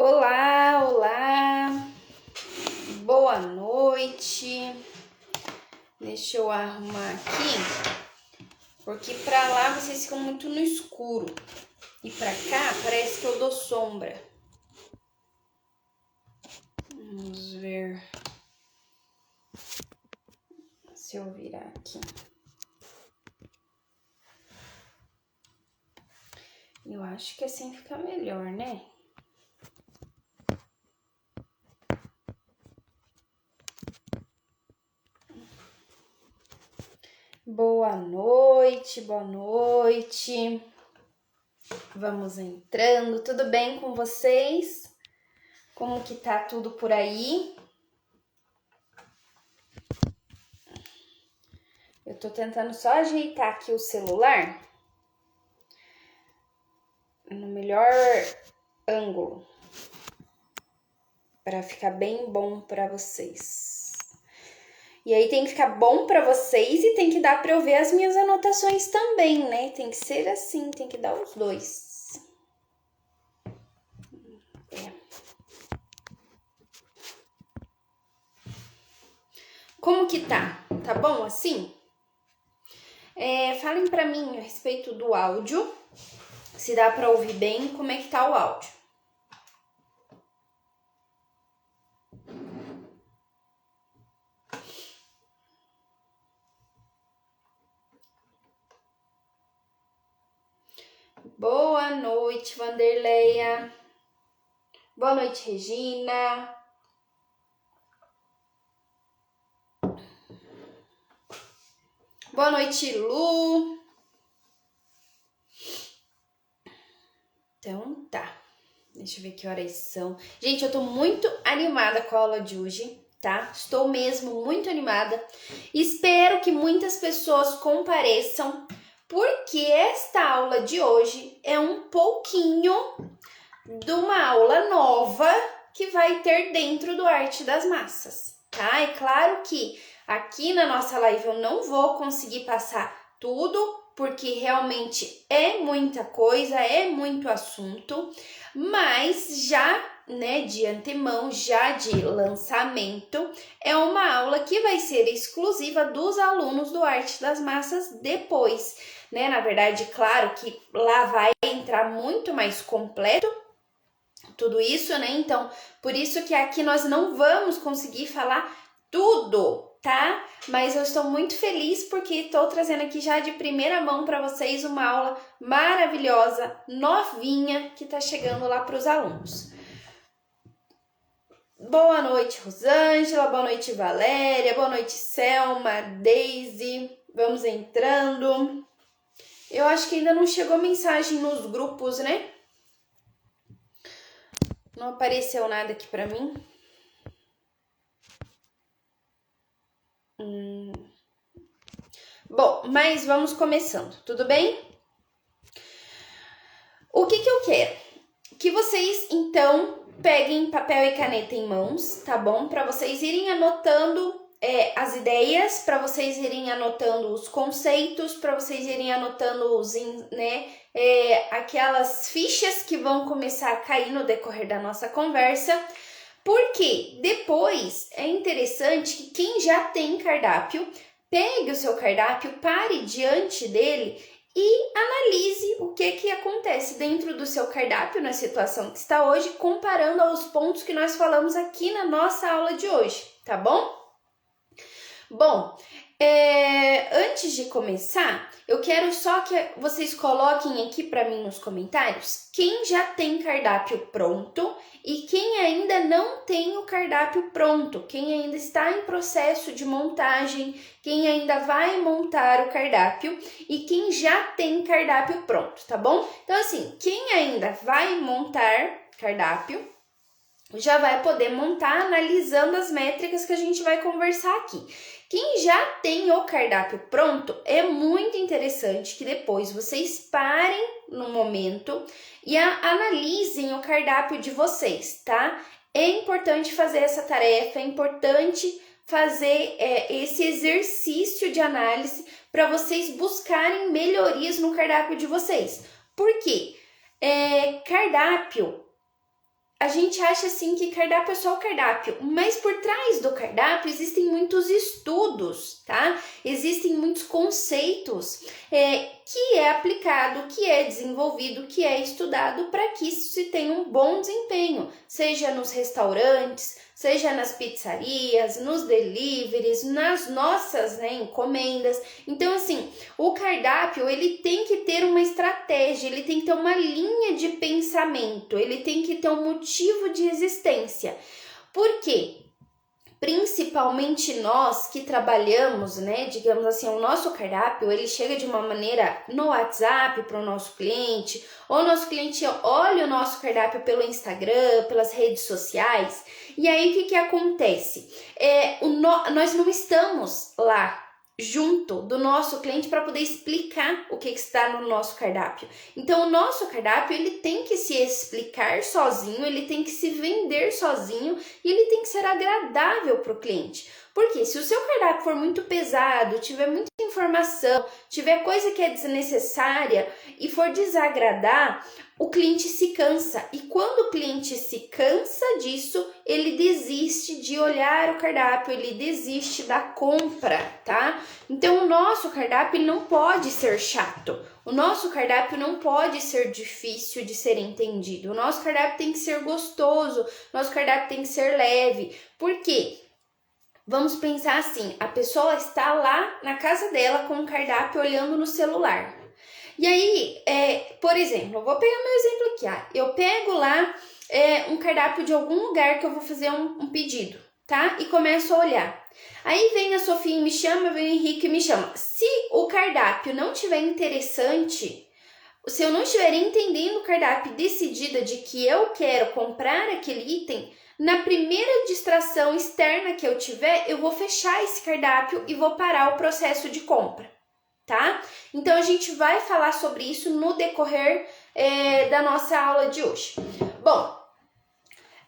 Olá, olá, boa noite. Deixa eu arrumar aqui, porque pra lá vocês ficam muito no escuro e pra cá parece que eu dou sombra. Vamos ver se eu virar aqui. Eu acho que assim fica melhor, né? Boa noite, boa noite. Vamos entrando, tudo bem com vocês? Como que tá tudo por aí? Eu tô tentando só ajeitar aqui o celular no melhor ângulo para ficar bem bom para vocês. E aí tem que ficar bom para vocês e tem que dar para eu ver as minhas anotações também, né? Tem que ser assim, tem que dar os dois. Como que tá? Tá bom assim? Falem para mim a respeito do áudio, se dá para ouvir bem, como é que tá o áudio. Boa noite, Vanderleia. Boa noite, Regina. Boa noite, Lu. Então tá. Deixa eu ver que horas são. Gente, eu tô muito animada com a aula de hoje, tá? Estou mesmo muito animada. Espero que muitas pessoas compareçam, porque esta aula de hoje é um pouquinho de uma aula nova que vai ter dentro do Arte das Massas, tá? É claro que aqui na nossa live eu não vou conseguir passar tudo, porque realmente é muita coisa, é muito assunto, mas já, né, de antemão, já de lançamento, é uma aula que vai ser exclusiva dos alunos do Arte das Massas depois, né? Na verdade, claro que lá vai entrar muito mais completo tudo isso, né? Então, por isso que aqui nós não vamos conseguir falar tudo, tá? Mas eu estou muito feliz porque estou trazendo aqui já de primeira mão para vocês uma aula maravilhosa, novinha, que está chegando lá para os alunos. Boa noite, Rosângela, boa noite, Valéria, boa noite, Selma, Daisy, vamos entrando. Eu acho que ainda não chegou mensagem nos grupos, né? Não apareceu nada aqui para mim. Bom, mas vamos começando, tudo bem? O que eu quero? Que vocês, então, peguem papel e caneta em mãos, tá bom? Para vocês irem anotando as ideias, para vocês irem anotando os conceitos, para vocês irem anotando aquelas fichas que vão começar a cair no decorrer da nossa conversa. Porque depois é interessante que quem já tem cardápio, pegue o seu cardápio, pare diante dele e analise o que acontece dentro do seu cardápio na situação que está hoje, comparando aos pontos que nós falamos aqui na nossa aula de hoje, tá bom? Bom, antes de começar, eu quero só que vocês coloquem aqui para mim nos comentários quem já tem cardápio pronto e quem ainda não tem o cardápio pronto, quem ainda está em processo de montagem, quem ainda vai montar o cardápio e quem já tem cardápio pronto, tá bom? Então, assim, quem ainda vai montar cardápio já vai poder montar analisando as métricas que a gente vai conversar aqui. Quem já tem o cardápio pronto, é muito interessante que depois vocês parem no momento e analisem o cardápio de vocês, tá? É importante fazer essa tarefa, é importante fazer esse exercício de análise para vocês buscarem melhorias no cardápio de vocês. Por quê? Cardápio, a gente acha assim que cardápio é só o cardápio, mas por trás do cardápio existem muitos estudos, tá? Existem muitos conceitos que é aplicado, que é desenvolvido, que é estudado para que se tenha um bom desempenho, seja nos restaurantes, seja nas pizzarias, nos deliveries, nas nossas, né, encomendas. Então, assim, o cardápio, ele tem que ter uma estratégia, ele tem que ter uma linha de pensamento, ele tem que ter um motivo de existência. Por quê? Principalmente nós que trabalhamos, né, digamos assim, o nosso cardápio, ele chega de uma maneira no WhatsApp para o nosso cliente, ou o nosso cliente olha o nosso cardápio pelo Instagram, pelas redes sociais, e aí o que acontece? Nós não estamos lá junto do nosso cliente para poder explicar o que está no nosso cardápio. Então, o nosso cardápio, ele tem que se explicar sozinho, ele tem que se vender sozinho e ele tem que ser agradável para o cliente. Porque se o seu cardápio for muito pesado, tiver muita informação, tiver coisa que é desnecessária e for desagradar, o cliente se cansa. E quando o cliente se cansa disso, ele desiste de olhar o cardápio, ele desiste da compra, tá? Então, o nosso cardápio não pode ser chato. O nosso cardápio não pode ser difícil de ser entendido. O nosso cardápio tem que ser gostoso, o nosso cardápio tem que ser leve. Por quê? Vamos pensar assim, a pessoa está lá na casa dela com o cardápio olhando no celular. E aí, por exemplo, eu vou pegar meu exemplo aqui, eu pego lá um cardápio de algum lugar que eu vou fazer um pedido, tá? E começo a olhar. Aí vem a Sofia e me chama, vem o Henrique e me chama. Se o cardápio não tiver interessante, se eu não estiver entendendo o cardápio e decidida de que eu quero comprar aquele item, na primeira distração externa que eu tiver, eu vou fechar esse cardápio e vou parar o processo de compra, tá? Então, a gente vai falar sobre isso no decorrer da nossa aula de hoje. Bom,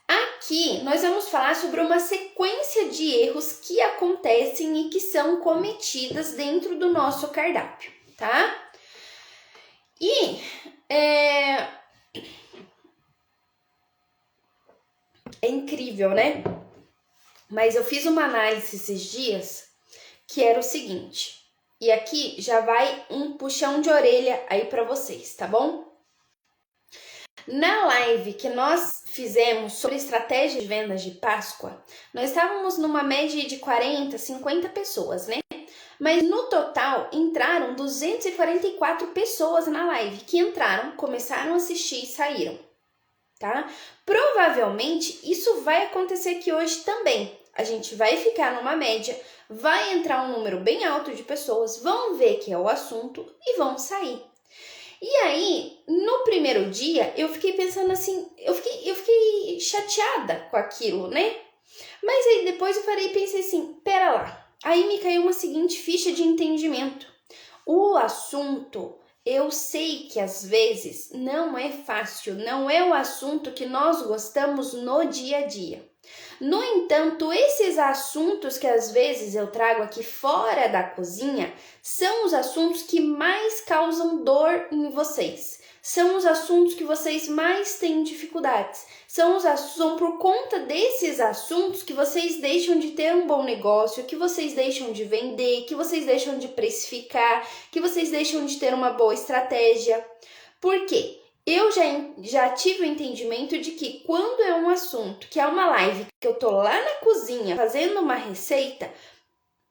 aqui nós vamos falar sobre uma sequência de erros que acontecem e que são cometidas dentro do nosso cardápio, tá? E é incrível, né? Mas eu fiz uma análise esses dias que era o seguinte, e aqui já vai um puxão de orelha aí para vocês, tá bom? Na live que nós fizemos sobre estratégia de vendas de Páscoa, nós estávamos numa média de 40, 50 pessoas, né? Mas no total entraram 244 pessoas na live, que entraram, começaram a assistir e saíram, tá? Provavelmente isso vai acontecer aqui hoje também. A gente vai ficar numa média, vai entrar um número bem alto de pessoas, vão ver que é o assunto e vão sair. E aí, no primeiro dia, eu fiquei pensando assim, eu fiquei chateada com aquilo, né? Mas aí depois eu parei e pensei assim, pera lá. Aí me caiu uma seguinte ficha de entendimento. O assunto, eu sei que às vezes não é fácil, não é o assunto que nós gostamos no dia a dia. No entanto, esses assuntos que às vezes eu trago aqui fora da cozinha são os assuntos que mais causam dor em vocês. São os assuntos que vocês mais têm dificuldades. São por conta desses assuntos que vocês deixam de ter um bom negócio, que vocês deixam de vender, que vocês deixam de precificar, que vocês deixam de ter uma boa estratégia. Por quê? Eu já tive o entendimento de que quando é um assunto, que é uma live, que eu tô lá na cozinha fazendo uma receita,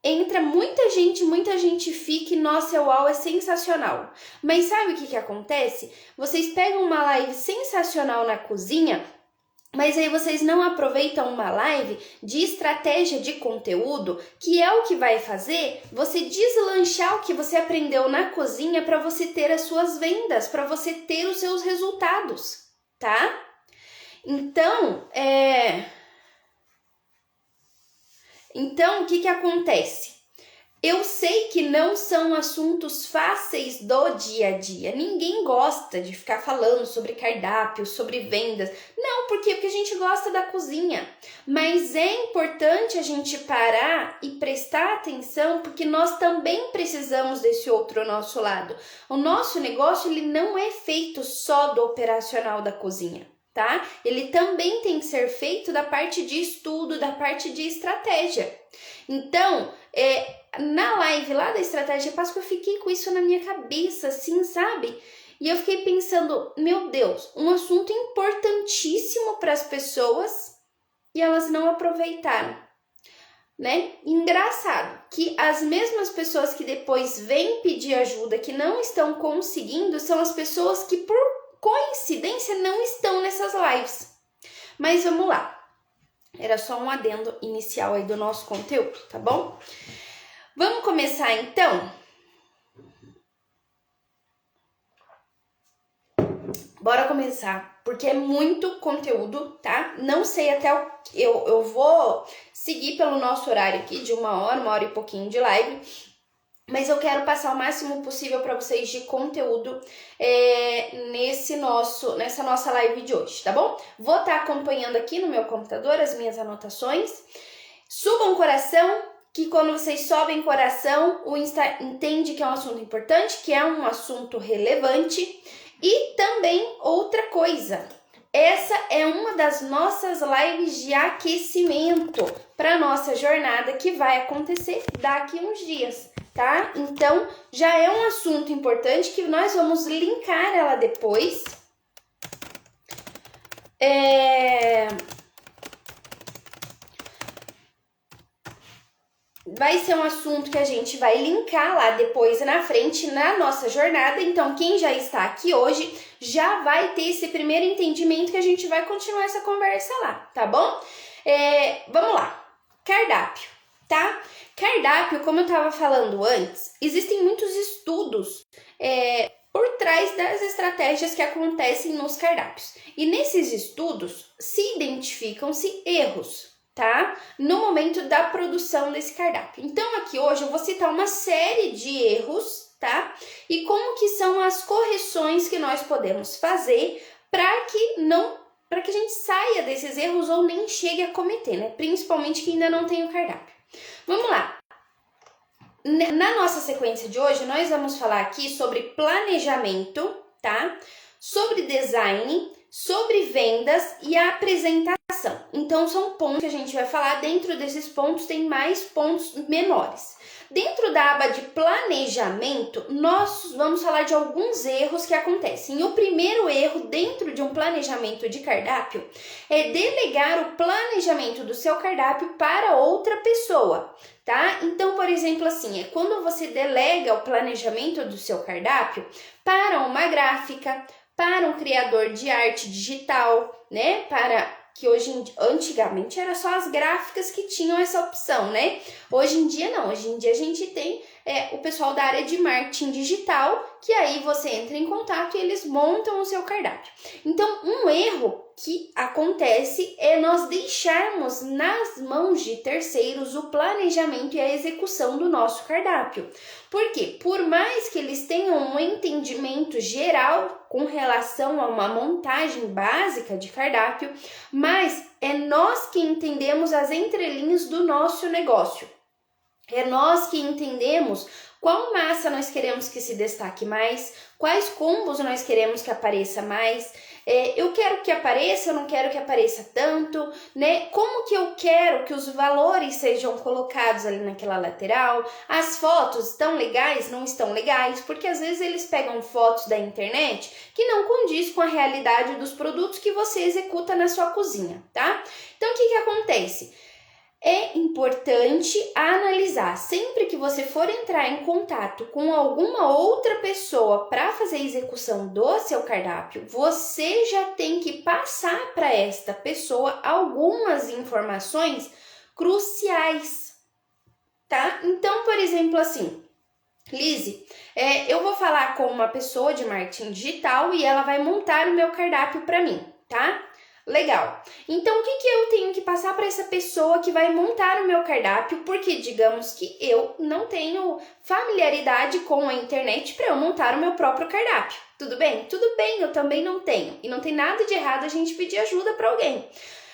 entra muita gente fica e nossa, uau, é sensacional. Mas sabe o que acontece? Vocês pegam uma live sensacional na cozinha, mas aí vocês não aproveitam uma live de estratégia de conteúdo, que é o que vai fazer você deslanchar o que você aprendeu na cozinha para você ter as suas vendas, para você ter os seus resultados, tá? Então, o que acontece? Eu sei que não são assuntos fáceis do dia a dia. Ninguém gosta de ficar falando sobre cardápio, sobre vendas. Não, por quê? Porque a gente gosta da cozinha. Mas é importante a gente parar e prestar atenção, porque nós também precisamos desse outro nosso lado. O nosso negócio ele não é feito só do operacional da cozinha. tá? Ele também tem que ser feito da parte de estudo, da parte de estratégia. Então, na live lá da Estratégia Páscoa, eu fiquei com isso na minha cabeça, assim, sabe? E eu fiquei pensando, meu Deus, um assunto importantíssimo para as pessoas e elas não aproveitaram, né? Engraçado que as mesmas pessoas que depois vêm pedir ajuda, que não estão conseguindo, são as pessoas que por coincidência não estão nessas lives. Mas vamos lá. Era só um adendo inicial aí do nosso conteúdo, tá bom? Vamos começar então? Bora começar, porque é muito conteúdo, tá? Não sei até o... Eu vou seguir pelo nosso horário aqui de 1 hora e pouquinho de live, mas eu quero passar o máximo possível para vocês de conteúdo nessa nossa live de hoje, tá bom? Vou estar acompanhando aqui no meu computador as minhas anotações. Subam o coração, que quando vocês sobem coração, o Insta entende que é um assunto importante, que é um assunto relevante. E também outra coisa, essa é uma das nossas lives de aquecimento para nossa jornada que vai acontecer daqui uns dias, tá? Então, já é um assunto importante que nós vamos linkar ela depois. Vai ser um assunto que a gente vai linkar lá depois na frente na nossa jornada. Então, quem já está aqui hoje já vai ter esse primeiro entendimento que a gente vai continuar essa conversa lá, tá bom? Vamos lá. Cardápio, tá? Cardápio, como eu estava falando antes, existem muitos estudos por trás das estratégias que acontecem nos cardápios. E nesses estudos se identificam-se erros, tá? No momento da produção desse cardápio. Então, aqui hoje eu vou citar uma série de erros, tá? E como que são as correções que nós podemos fazer para que a gente saia desses erros ou nem chegue a cometer, né? Principalmente que ainda não tem o cardápio. Vamos lá. Na nossa sequência de hoje, nós vamos falar aqui sobre planejamento, tá? Sobre design, sobre vendas e apresentação. Então, são pontos que a gente vai falar. Dentro desses pontos, tem mais pontos menores. Dentro da aba de planejamento, nós vamos falar de alguns erros que acontecem. E o primeiro erro dentro de um planejamento de cardápio é delegar o planejamento do seu cardápio para outra pessoa, tá? Então, por exemplo, assim, é quando você delega o planejamento do seu cardápio para uma gráfica, para um criador de arte digital, né? Que antigamente era só as gráficas que tinham essa opção, né? Hoje em dia não, hoje em dia a gente tem o pessoal da área de marketing digital, que aí você entra em contato e eles montam o seu cardápio. Então, um erro que acontece é nós deixarmos nas mãos de terceiros o planejamento e a execução do nosso cardápio. Por quê? Por mais que eles tenham um entendimento geral com relação a uma montagem básica de cardápio, mas é nós que entendemos as entrelinhas do nosso negócio. É nós que entendemos qual massa nós queremos que se destaque mais, quais combos nós queremos que apareça mais. Eu quero que apareça, eu não quero que apareça tanto, né? Como que eu quero que os valores sejam colocados ali naquela lateral? As fotos estão legais, não estão legais? Porque às vezes eles pegam fotos da internet que não condiz com a realidade dos produtos que você executa na sua cozinha, tá? Então, o que acontece? É importante analisar, sempre que você for entrar em contato com alguma outra pessoa para fazer a execução do seu cardápio, você já tem que passar para esta pessoa algumas informações cruciais, tá? Então, por exemplo, assim, Lizzy, eu vou falar com uma pessoa de marketing digital e ela vai montar o meu cardápio para mim, tá? Legal. Então, o que eu tenho que passar para essa pessoa que vai montar o meu cardápio? Porque, digamos que eu não tenho familiaridade com a internet para eu montar o meu próprio cardápio. Tudo bem? Tudo bem, eu também não tenho. E não tem nada de errado a gente pedir ajuda para alguém.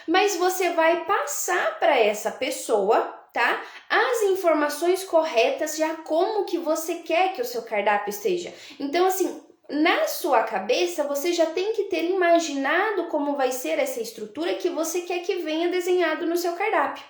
Mas você vai passar para essa pessoa, tá? As informações corretas, já como que você quer que o seu cardápio esteja. Então, assim, na sua cabeça, você já tem que ter imaginado como vai ser essa estrutura que você quer que venha desenhado no seu cardápio.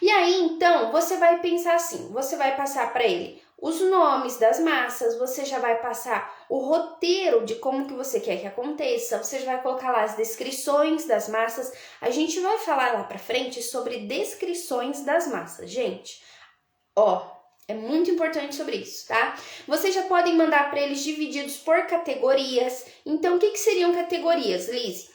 E aí, então, você vai pensar assim, você vai passar para ele os nomes das massas, você já vai passar o roteiro de como que você quer que aconteça, você já vai colocar lá as descrições das massas. A gente vai falar lá para frente sobre descrições das massas, gente. Ó, é muito importante sobre isso, tá? Vocês já podem mandar para eles divididos por categorias. Então, o que seriam categorias, Liz?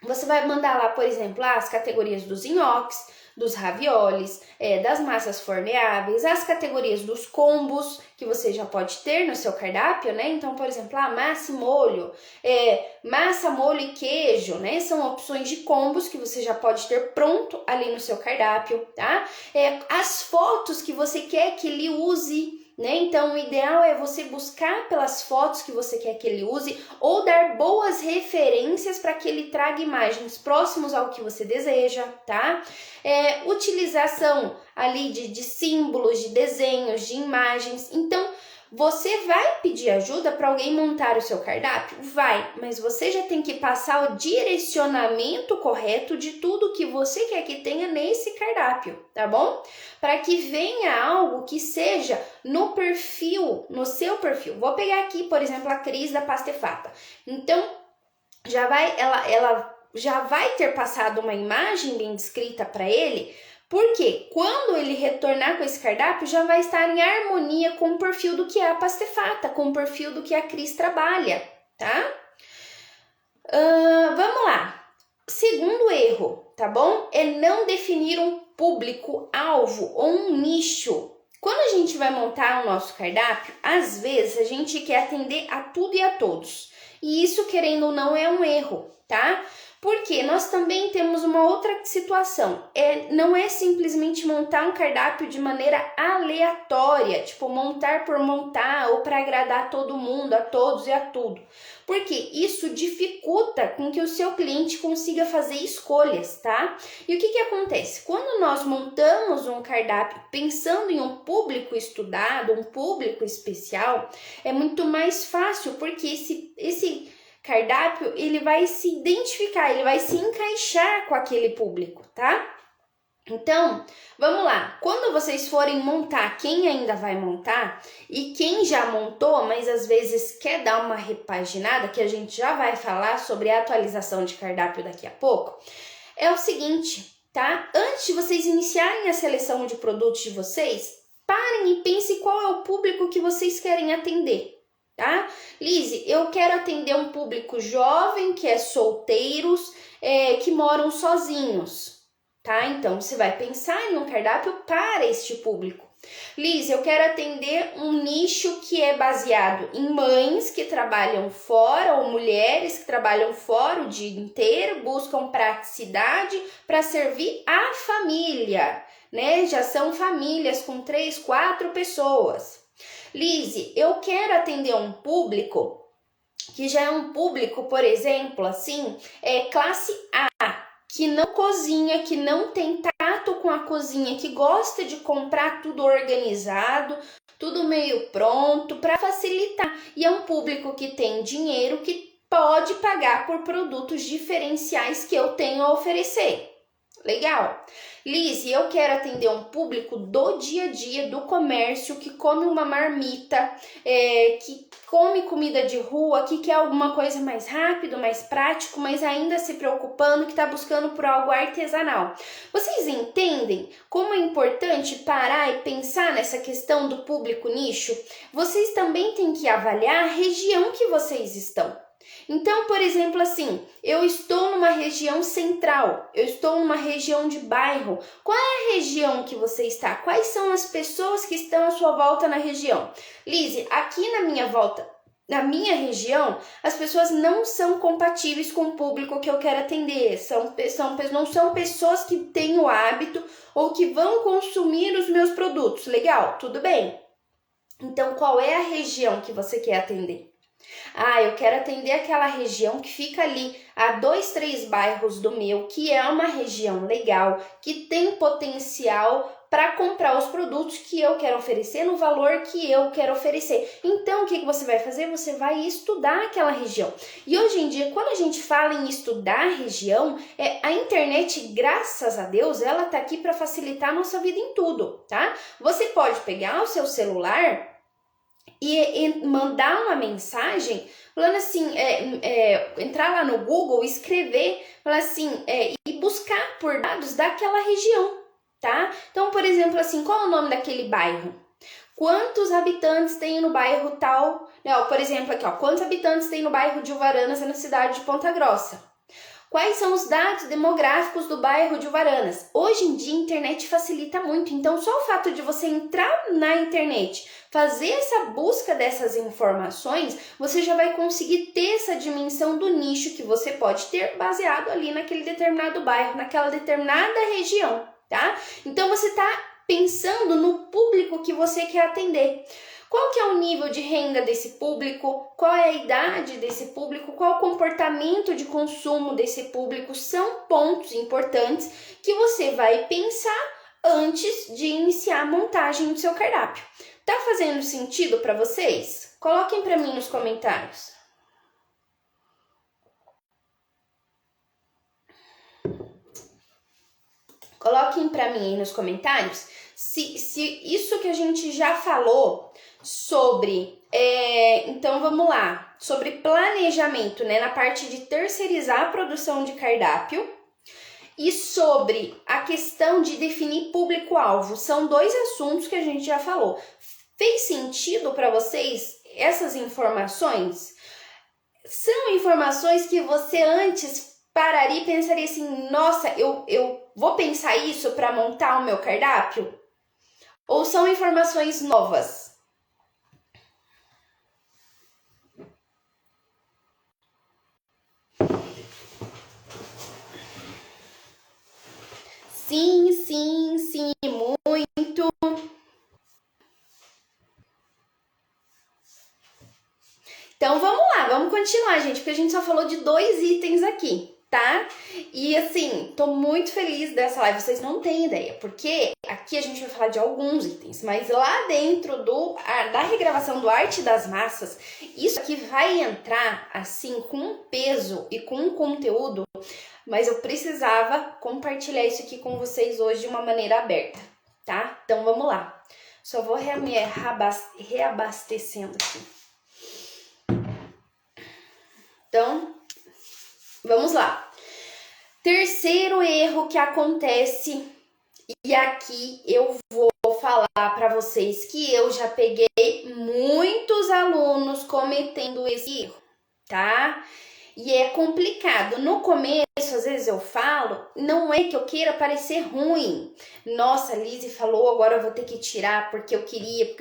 Você vai mandar lá, por exemplo, as categorias dos nhoques, dos raviolis, das massas forneáveis, as categorias dos combos, que você já pode ter no seu cardápio, né? Então, por exemplo, massa e molho, massa, molho e queijo, né? São opções de combos que você já pode ter pronto ali no seu cardápio, tá? As fotos que você quer que ele use, né? Então, o ideal é você buscar pelas fotos que você quer que ele use ou dar boas referências para que ele traga imagens próximas ao que você deseja, tá? Utilização ali de símbolos, de desenhos, de imagens. Então, você vai pedir ajuda para alguém montar o seu cardápio? Vai, mas você já tem que passar o direcionamento correto de tudo que você quer que tenha nesse cardápio, tá bom? Para que venha algo que seja no perfil, no seu perfil. Vou pegar aqui, por exemplo, a Cris da Pastefata. Então, ela já vai ter passado uma imagem bem descrita para ele, porque quando ele retornar com esse cardápio, já vai estar em harmonia com o perfil do que é a Pastefata, com o perfil do que a Cris trabalha, tá? Vamos lá. Segundo erro, tá bom? É não definir um público-alvo ou um nicho. Quando a gente vai montar o nosso cardápio, às vezes a gente quer atender a tudo e a todos. E isso, querendo ou não, é um erro, tá? Porque nós também temos uma outra situação, não é simplesmente montar um cardápio de maneira aleatória, tipo montar por montar ou para agradar todo mundo, a todos e a tudo. Porque isso dificulta com que o seu cliente consiga fazer escolhas, tá? E o que acontece? Quando nós montamos um cardápio pensando em um público estudado, um público especial, é muito mais fácil, porque esse cardápio, ele vai se identificar, ele vai se encaixar com aquele público, tá? Então, vamos lá. Quando vocês forem montar, quem ainda vai montar e quem já montou, mas às vezes quer dar uma repaginada, que a gente já vai falar sobre a atualização de cardápio daqui a pouco, é o seguinte, tá? Antes de vocês iniciarem a seleção de produtos de vocês, parem e pensem qual é o público que vocês querem atender. Tá? Lise, eu quero atender um público jovem, que é solteiros, que moram sozinhos, tá? Então, você vai pensar em um cardápio para este público. Lise, eu quero atender um nicho que é baseado em mães que trabalham fora ou mulheres que trabalham fora o dia inteiro, buscam praticidade para servir a família, né? Já são famílias com 3, 4 pessoas. Lise, eu quero atender um público que já é um público, por exemplo, assim, classe A, que não cozinha, que não tem tato com a cozinha, que gosta de comprar tudo organizado, tudo meio pronto, para facilitar. E é um público que tem dinheiro, que pode pagar por produtos diferenciais que eu tenho a oferecer. Legal? Lise, eu quero atender um público do dia a dia, do comércio, que come uma marmita, que come comida de rua, que quer alguma coisa mais rápido, mais prático, mas ainda se preocupando, que está buscando por algo artesanal. Vocês entendem como é importante parar e pensar nessa questão do público nicho? Vocês também têm que avaliar a região que vocês estão. Então, por exemplo, assim, eu estou numa região central, eu estou numa região de bairro. Qual é a região que você está? Quais são as pessoas que estão à sua volta na região? Lise, aqui na minha volta, na minha região, as pessoas não são compatíveis com o público que eu quero atender. Não são pessoas que têm o hábito ou que vão consumir os meus produtos. Legal? Tudo bem. Então, qual é a região que você quer atender? Eu quero atender aquela região que fica ali a 2, 3 bairros do meu, que é uma região legal, que tem potencial para comprar os produtos que eu quero oferecer no valor que eu quero oferecer. Então, o que você vai fazer? Você vai estudar aquela região. E hoje em dia, quando a gente fala em estudar a região, a internet, graças a Deus, ela tá aqui para facilitar a nossa vida em tudo, tá? Você pode pegar o seu celular e mandar uma mensagem falando assim, entrar lá no Google, escrever, falar assim, e buscar por dados daquela região, tá? Então, por exemplo, assim, qual é o nome daquele bairro? Quantos habitantes tem no bairro tal? Não, por exemplo, aqui, ó, quantos habitantes tem no bairro de Uvaranas, na cidade de Ponta Grossa? Quais são os dados demográficos do bairro de Uvaranas? Hoje em dia a internet facilita muito, então só o fato de você entrar na internet, fazer essa busca dessas informações, você já vai conseguir ter essa dimensão do nicho que você pode ter baseado ali naquele determinado bairro, naquela determinada região, tá? Então você está pensando no público que você quer atender. Qual que é o nível de renda desse público? Qual é a idade desse público? Qual é o comportamento de consumo desse público? São pontos importantes que você vai pensar antes de iniciar a montagem do seu cardápio. Tá fazendo sentido para vocês? Coloquem para mim nos comentários. Coloquem para mim aí nos comentários se isso que a gente já falou sobre, então vamos lá, sobre planejamento, né, na parte de terceirizar a produção de cardápio e sobre a questão de definir público-alvo. São dois assuntos que a gente já falou. Fez sentido para vocês essas informações? São informações que você antes pararia e pensaria assim, nossa, eu vou pensar isso para montar o meu cardápio? Ou são informações novas? Sim, muito. Então vamos lá, vamos continuar, gente, porque a gente só falou de 2 itens aqui, tá? E assim, tô muito feliz dessa live, vocês não têm ideia, porque aqui a gente vai falar de alguns itens, mas lá dentro da regravação do Arte das Massas, isso aqui vai entrar assim com um peso e com um conteúdo, mas eu precisava compartilhar isso aqui com vocês hoje de uma maneira aberta, tá? Então vamos lá, só vou reabastecendo aqui. Então, vamos lá. Terceiro erro que acontece, e aqui eu vou falar para vocês que eu já peguei muitos alunos cometendo esse erro, tá? E é complicado. No começo, às vezes eu falo, não é que eu queira parecer ruim. Nossa, a Lizzy falou, agora eu vou ter que tirar porque eu queria.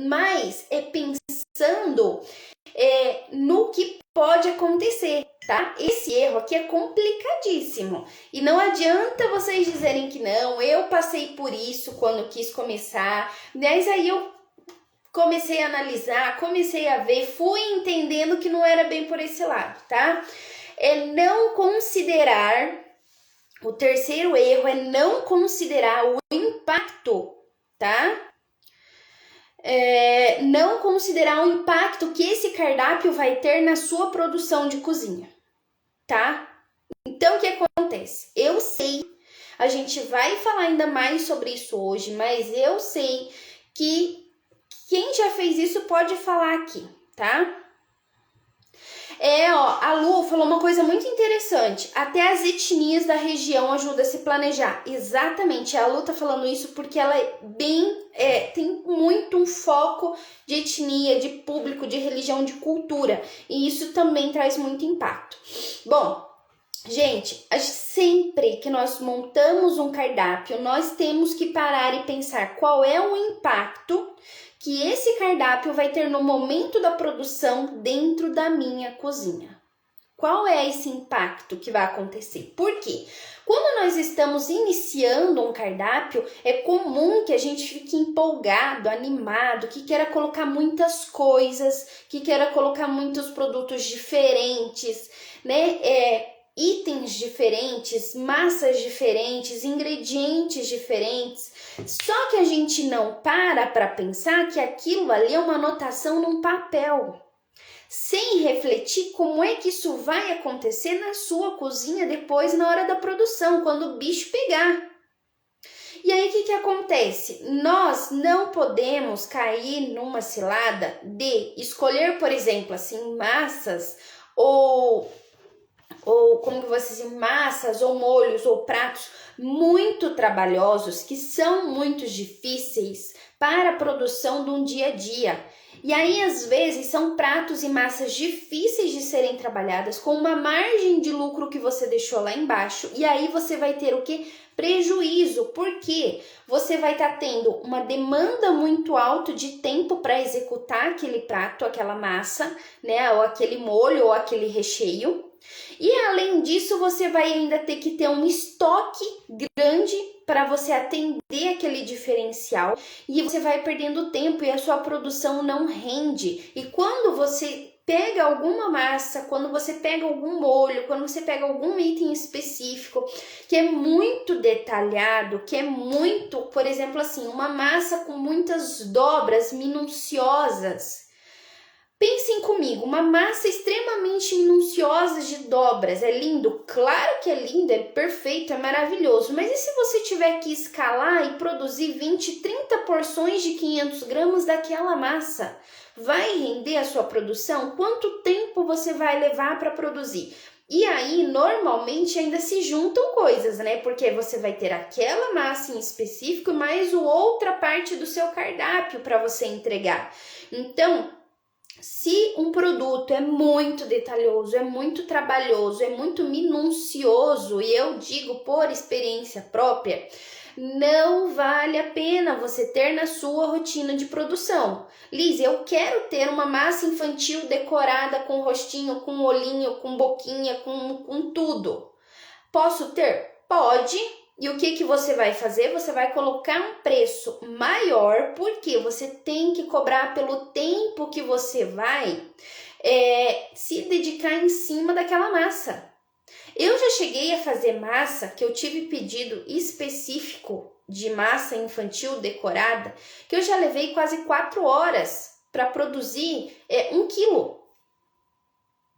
Mas é pensando no que pode acontecer, tá? Esse erro aqui é complicadíssimo. E não adianta vocês dizerem que não, eu passei por isso quando quis começar. Mas aí eu comecei a analisar, comecei a ver, fui entendendo que não era bem por esse lado, tá? Não considerar, o terceiro erro é não considerar o impacto, tá? Não considerar o impacto que esse cardápio vai ter na sua produção de cozinha, tá? Então, o que acontece? Eu sei, a gente vai falar ainda mais sobre isso hoje, mas eu sei que quem já fez isso pode falar aqui, tá? A Lu falou uma coisa muito interessante. Até as etnias da região ajudam a se planejar. Exatamente, a Lu tá falando isso porque ela tem muito um foco de etnia, de público, de religião, de cultura. E isso também traz muito impacto. Bom, gente, sempre que nós montamos um cardápio, nós temos que parar e pensar qual é o impacto que esse cardápio vai ter no momento da produção dentro da minha cozinha. Qual é esse impacto que vai acontecer? Por quê? Quando nós estamos iniciando um cardápio, é comum que a gente fique empolgado, animado, que queira colocar muitas coisas, que queira colocar muitos produtos diferentes, né? Itens diferentes, massas diferentes, ingredientes diferentes. Só que a gente não para pensar que aquilo ali é uma anotação num papel, sem refletir como é que isso vai acontecer na sua cozinha depois, na hora da produção, quando o bicho pegar. E aí, o que acontece? Nós não podemos cair numa cilada de escolher, por exemplo, assim, massas ou como que vocês dizem, massas ou molhos ou pratos muito trabalhosos, que são muito difíceis para a produção de um dia a dia. E aí, às vezes, são pratos e massas difíceis de serem trabalhadas, com uma margem de lucro que você deixou lá embaixo, e aí você vai ter o quê? Prejuízo, porque você vai estar tendo uma demanda muito alta de tempo para executar aquele prato, aquela massa, né, ou aquele molho ou aquele recheio. E além disso, você vai ainda ter que ter um estoque grande para você atender aquele diferencial, e você vai perdendo tempo e a sua produção não rende. E quando você pega alguma massa, quando você pega algum molho, quando você pega algum item específico que é muito detalhado, que é muito, por exemplo, assim, uma massa com muitas dobras minuciosas. Pensem comigo, uma massa extremamente minuciosa de dobras, é lindo? Claro que é lindo, é perfeito, é maravilhoso, mas e se você tiver que escalar e produzir 20, 30 porções de 500 gramas daquela massa? Vai render a sua produção? Quanto tempo você vai levar para produzir? E aí, normalmente, ainda se juntam coisas, né? Porque você vai ter aquela massa em específico, mais outra parte do seu cardápio para você entregar. Então, se um produto é muito detalhoso, é muito trabalhoso, é muito minucioso, e eu digo por experiência própria, não vale a pena você ter na sua rotina de produção. Liz, eu quero ter uma massa infantil decorada com rostinho, com olhinho, com boquinha, com tudo. Posso ter? Pode. E o que você vai fazer? Você vai colocar um preço maior, porque você tem que cobrar pelo tempo que você vai se dedicar em cima daquela massa. Eu já cheguei a fazer massa, que eu tive pedido específico de massa infantil decorada, que eu já levei quase 4 horas para produzir 1 quilo.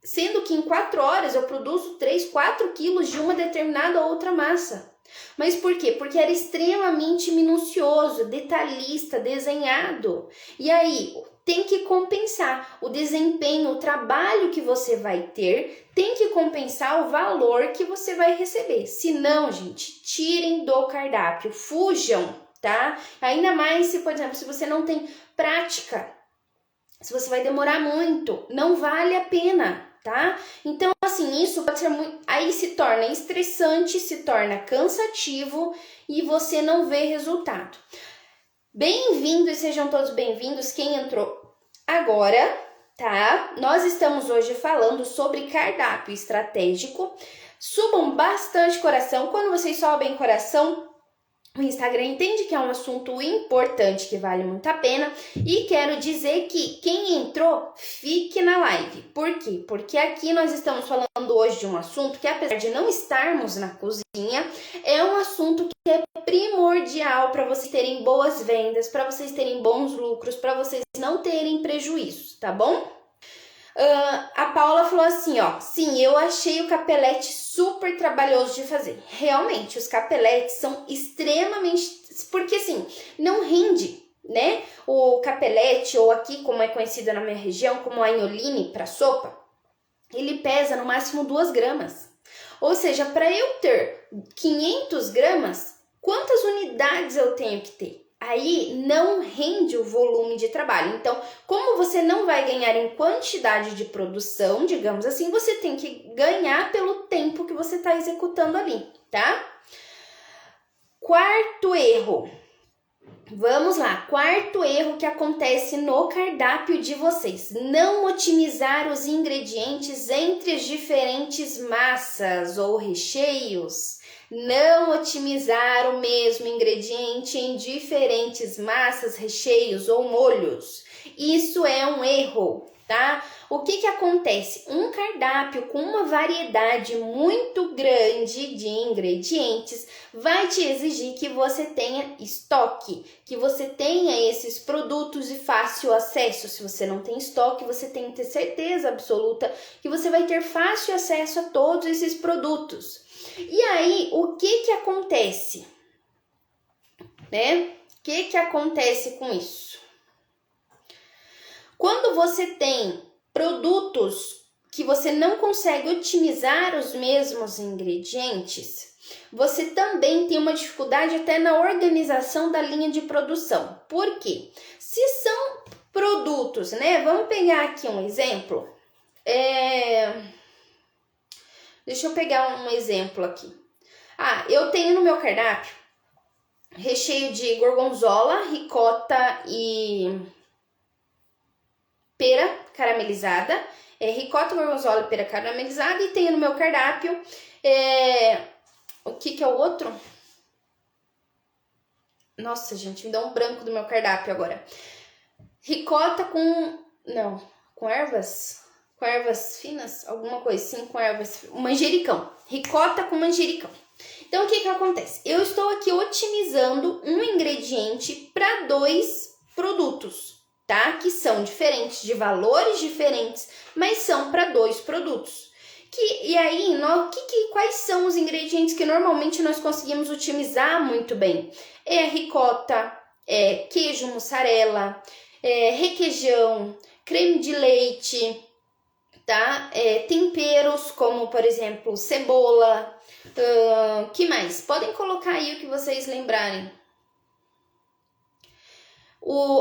Sendo que em 4 horas eu produzo 3, 4 quilos de uma determinada outra massa. Mas por quê? Porque era extremamente minucioso, detalhista, desenhado. E aí, tem que compensar o desempenho, o trabalho que você vai ter, tem que compensar o valor que você vai receber. Se não, gente, tirem do cardápio, fujam, tá? Ainda mais se, por exemplo, se você não tem prática, se você vai demorar muito, não vale a pena, tá? Então, assim, isso pode ser muito... Aí se torna estressante, se torna cansativo e você não vê resultado. Bem-vindos, sejam todos bem-vindos quem entrou agora, tá? Nós estamos hoje falando sobre cardápio estratégico. Subam bastante coração. Quando vocês sobem coração, o Instagram entende que é um assunto importante, que vale muito a pena. E quero dizer que quem entrou, fique na live. Por quê? Porque aqui nós estamos falando hoje de um assunto que, apesar de não estarmos na cozinha, é um assunto que é primordial para vocês terem boas vendas, para vocês terem bons lucros, para vocês não terem prejuízos, tá bom? A Paula falou assim, ó, sim, eu achei o capelete super trabalhoso de fazer. Realmente, os capeletes são extremamente... Porque, assim, não rende, né? O capelete, ou aqui, como é conhecido na minha região, como a anholine para sopa, ele pesa no máximo 2 gramas. Ou seja, para eu ter 500 gramas, quantas unidades eu tenho que ter? Aí não rende o volume de trabalho. Então, como você não vai ganhar em quantidade de produção, digamos assim, você tem que ganhar pelo tempo que você está executando ali, tá? Quarto erro. Vamos lá, quarto erro que acontece no cardápio de vocês: não otimizar os ingredientes entre as diferentes massas ou recheios. Não otimizar o mesmo ingrediente em diferentes massas, recheios ou molhos. Isso é um erro, tá? O que acontece? Um cardápio com uma variedade muito grande de ingredientes vai te exigir que você tenha estoque, que você tenha esses produtos de fácil acesso. Se você não tem estoque, você tem que ter certeza absoluta que você vai ter fácil acesso a todos esses produtos. E aí, o que acontece? Né? O que acontece com isso? Quando você tem produtos que você não consegue otimizar os mesmos ingredientes, você também tem uma dificuldade até na organização da linha de produção. Por quê? Se são produtos, né? Vamos pegar aqui um exemplo. Deixa eu pegar um exemplo aqui. Eu tenho no meu cardápio recheio de gorgonzola, ricota e pera caramelizada. Ricota, gorgonzola e pera caramelizada. E tenho no meu cardápio... o que é o outro? Nossa, gente, me dá um branco do meu cardápio agora. Ricota com... Não, com ervas... Com ervas finas? Alguma coisa assim, com ervas... Manjericão. Ricota com manjericão. Então, o que acontece? Eu estou aqui otimizando um ingrediente para 2 produtos, tá? Que são diferentes, de valores diferentes, mas são para 2 produtos. E aí, quais são os ingredientes que normalmente nós conseguimos otimizar muito bem? Ricota, queijo mussarela, requeijão, creme de leite, tá? Temperos como, por exemplo, cebola. Que mais? Podem colocar aí o que vocês lembrarem.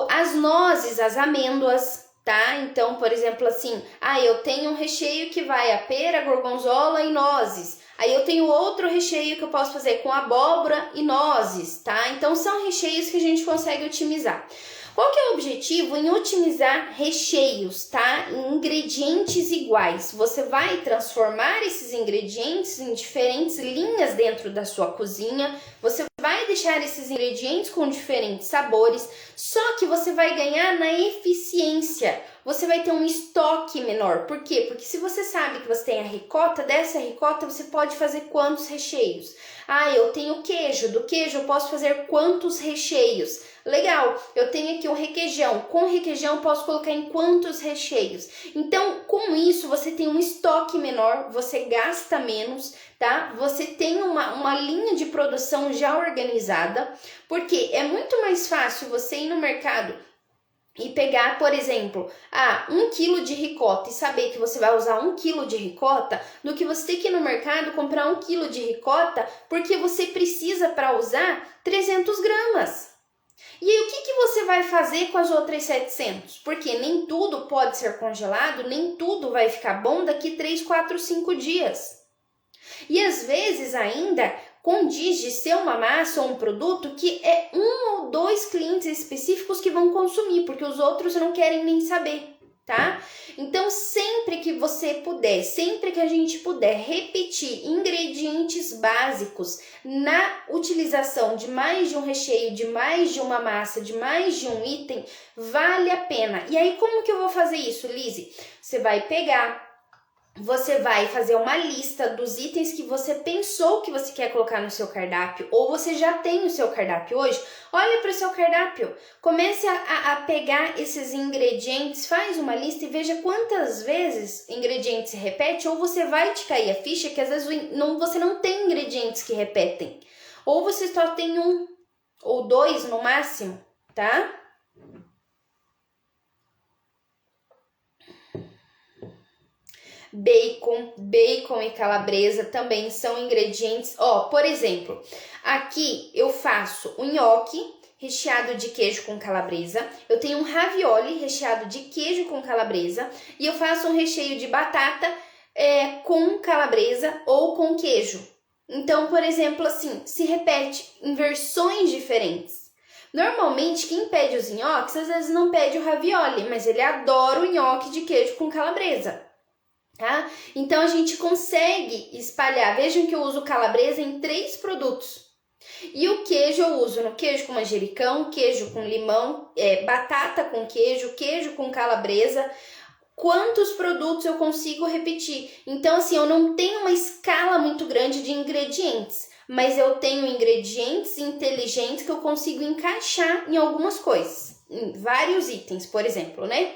As nozes, as amêndoas, tá? Então, por exemplo, assim, eu tenho um recheio que vai a pera, gorgonzola e nozes. Aí eu tenho outro recheio que eu posso fazer com abóbora e nozes, tá? Então, são recheios que a gente consegue otimizar. Qual que é o objetivo em otimizar recheios, tá? Em ingredientes iguais. Você vai transformar esses ingredientes em diferentes linhas dentro da sua cozinha. Você vai deixar esses ingredientes com diferentes sabores, só que você vai ganhar na eficiência. Você vai ter um estoque menor. Por quê? Porque se você sabe que você tem a ricota, dessa ricota você pode fazer quantos recheios? Eu tenho queijo. Do queijo eu posso fazer quantos recheios? Legal, eu tenho aqui o requeijão. Com requeijão eu posso colocar em quantos recheios? Então, com isso, você tem um estoque menor, você gasta menos, tá? Você tem uma linha de produção já organizada, porque é muito mais fácil você ir no mercado e pegar, por exemplo, 1 quilo de ricota e saber que você vai usar 1 quilo de ricota, do que você ter que ir no mercado comprar 1 quilo de ricota, porque você precisa para usar 300 gramas. E aí, o que você vai fazer com as outras 700? Porque nem tudo pode ser congelado, nem tudo vai ficar bom daqui 3, 4, 5 dias. E às vezes ainda condiz de ser uma massa ou um produto que é 1 ou 2 clientes específicos que vão consumir, porque os outros não querem nem saber, tá? Então, sempre que você puder, sempre que a gente puder repetir ingredientes básicos na utilização de mais de um recheio, de mais de uma massa, de mais de um item, vale a pena. E aí, como que eu vou fazer isso, Lizzy? Você vai fazer uma lista dos itens que você pensou que você quer colocar no seu cardápio, ou você já tem o seu cardápio hoje. Olha para o seu cardápio, comece a pegar esses ingredientes, faz uma lista e veja quantas vezes ingredientes se repete, ou você vai te cair a ficha que às vezes você não tem ingredientes que repetem, ou você só tem 1 ou 2 no máximo, tá? Bacon e calabresa também são ingredientes. Por exemplo, aqui eu faço um nhoque recheado de queijo com calabresa, eu tenho um ravioli recheado de queijo com calabresa e eu faço um recheio de batata com calabresa ou com queijo. Então, por exemplo, assim, se repete em versões diferentes. Normalmente, quem pede os nhoques, às vezes não pede o ravioli, mas ele adora o nhoque de queijo com calabresa. Tá? Então, a gente consegue espalhar. Vejam que eu uso calabresa em 3 produtos. E o queijo eu uso no queijo com manjericão, queijo com limão, batata com queijo, queijo com calabresa. quantos produtos eu consigo repetir. Então, assim, eu não tenho uma escala muito grande de ingredientes, mas eu tenho ingredientes inteligentes que eu consigo encaixar em algumas coisas, em vários itens, por exemplo, né?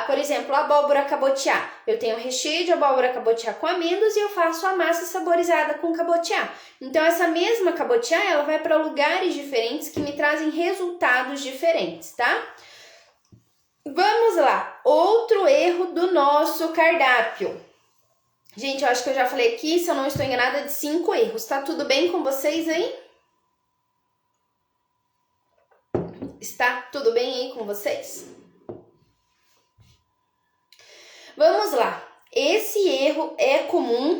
Por exemplo, a abóbora cabotiá. Eu tenho recheio de abóbora cabotiá com amêndoas e eu faço a massa saborizada com cabotiá. Então, essa mesma cabotiá, ela vai para lugares diferentes que me trazem resultados diferentes, tá? Vamos lá, outro erro do nosso cardápio. Gente, eu acho que eu já falei aqui, se eu não estou enganada, de 5 erros. Tá tudo bem com vocês aí? Está tudo bem aí com vocês? Vamos lá. Esse erro é comum,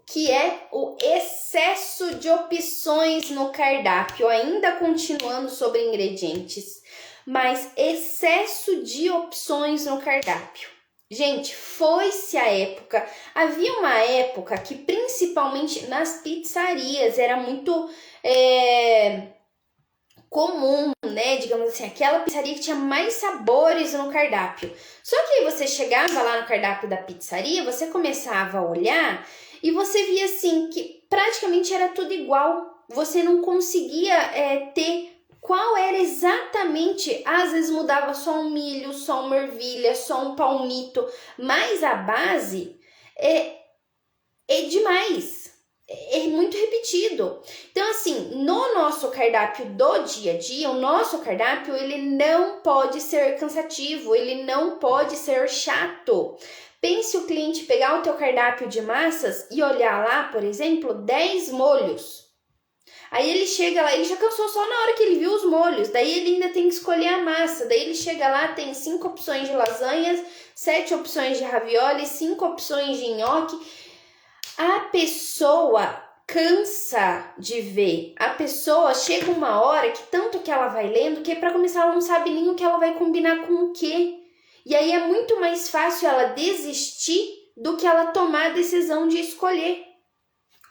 que é o excesso de opções no cardápio. Ainda continuando sobre ingredientes, mas excesso de opções no cardápio. Gente, foi-se a época, havia uma época que principalmente nas pizzarias era muito comum, né, digamos assim, aquela pizzaria que tinha mais sabores no cardápio. Só que aí você chegava lá no cardápio da pizzaria, você começava a olhar e você via assim que praticamente era tudo igual. Você não conseguia ter qual era exatamente, às vezes mudava só um milho, só uma ervilha, só um palmito, mas a base é demais, é muito repetido. Então, assim, no nosso cardápio do dia a dia, o nosso cardápio, ele não pode ser cansativo, ele não pode ser chato. Pense o cliente pegar o teu cardápio de massas e olhar lá, por exemplo, 10 molhos. Aí ele chega lá, ele já cansou só na hora que ele viu os molhos, daí ele ainda tem que escolher a massa, daí ele chega lá, tem 5 opções de lasanhas, 7 opções de ravioli, 5 opções de nhoque. A pessoa cansa de ver, a pessoa chega uma hora que tanto que ela vai lendo, que para começar ela não sabe nem o que ela vai combinar com o quê. E aí é muito mais fácil ela desistir do que ela tomar a decisão de escolher.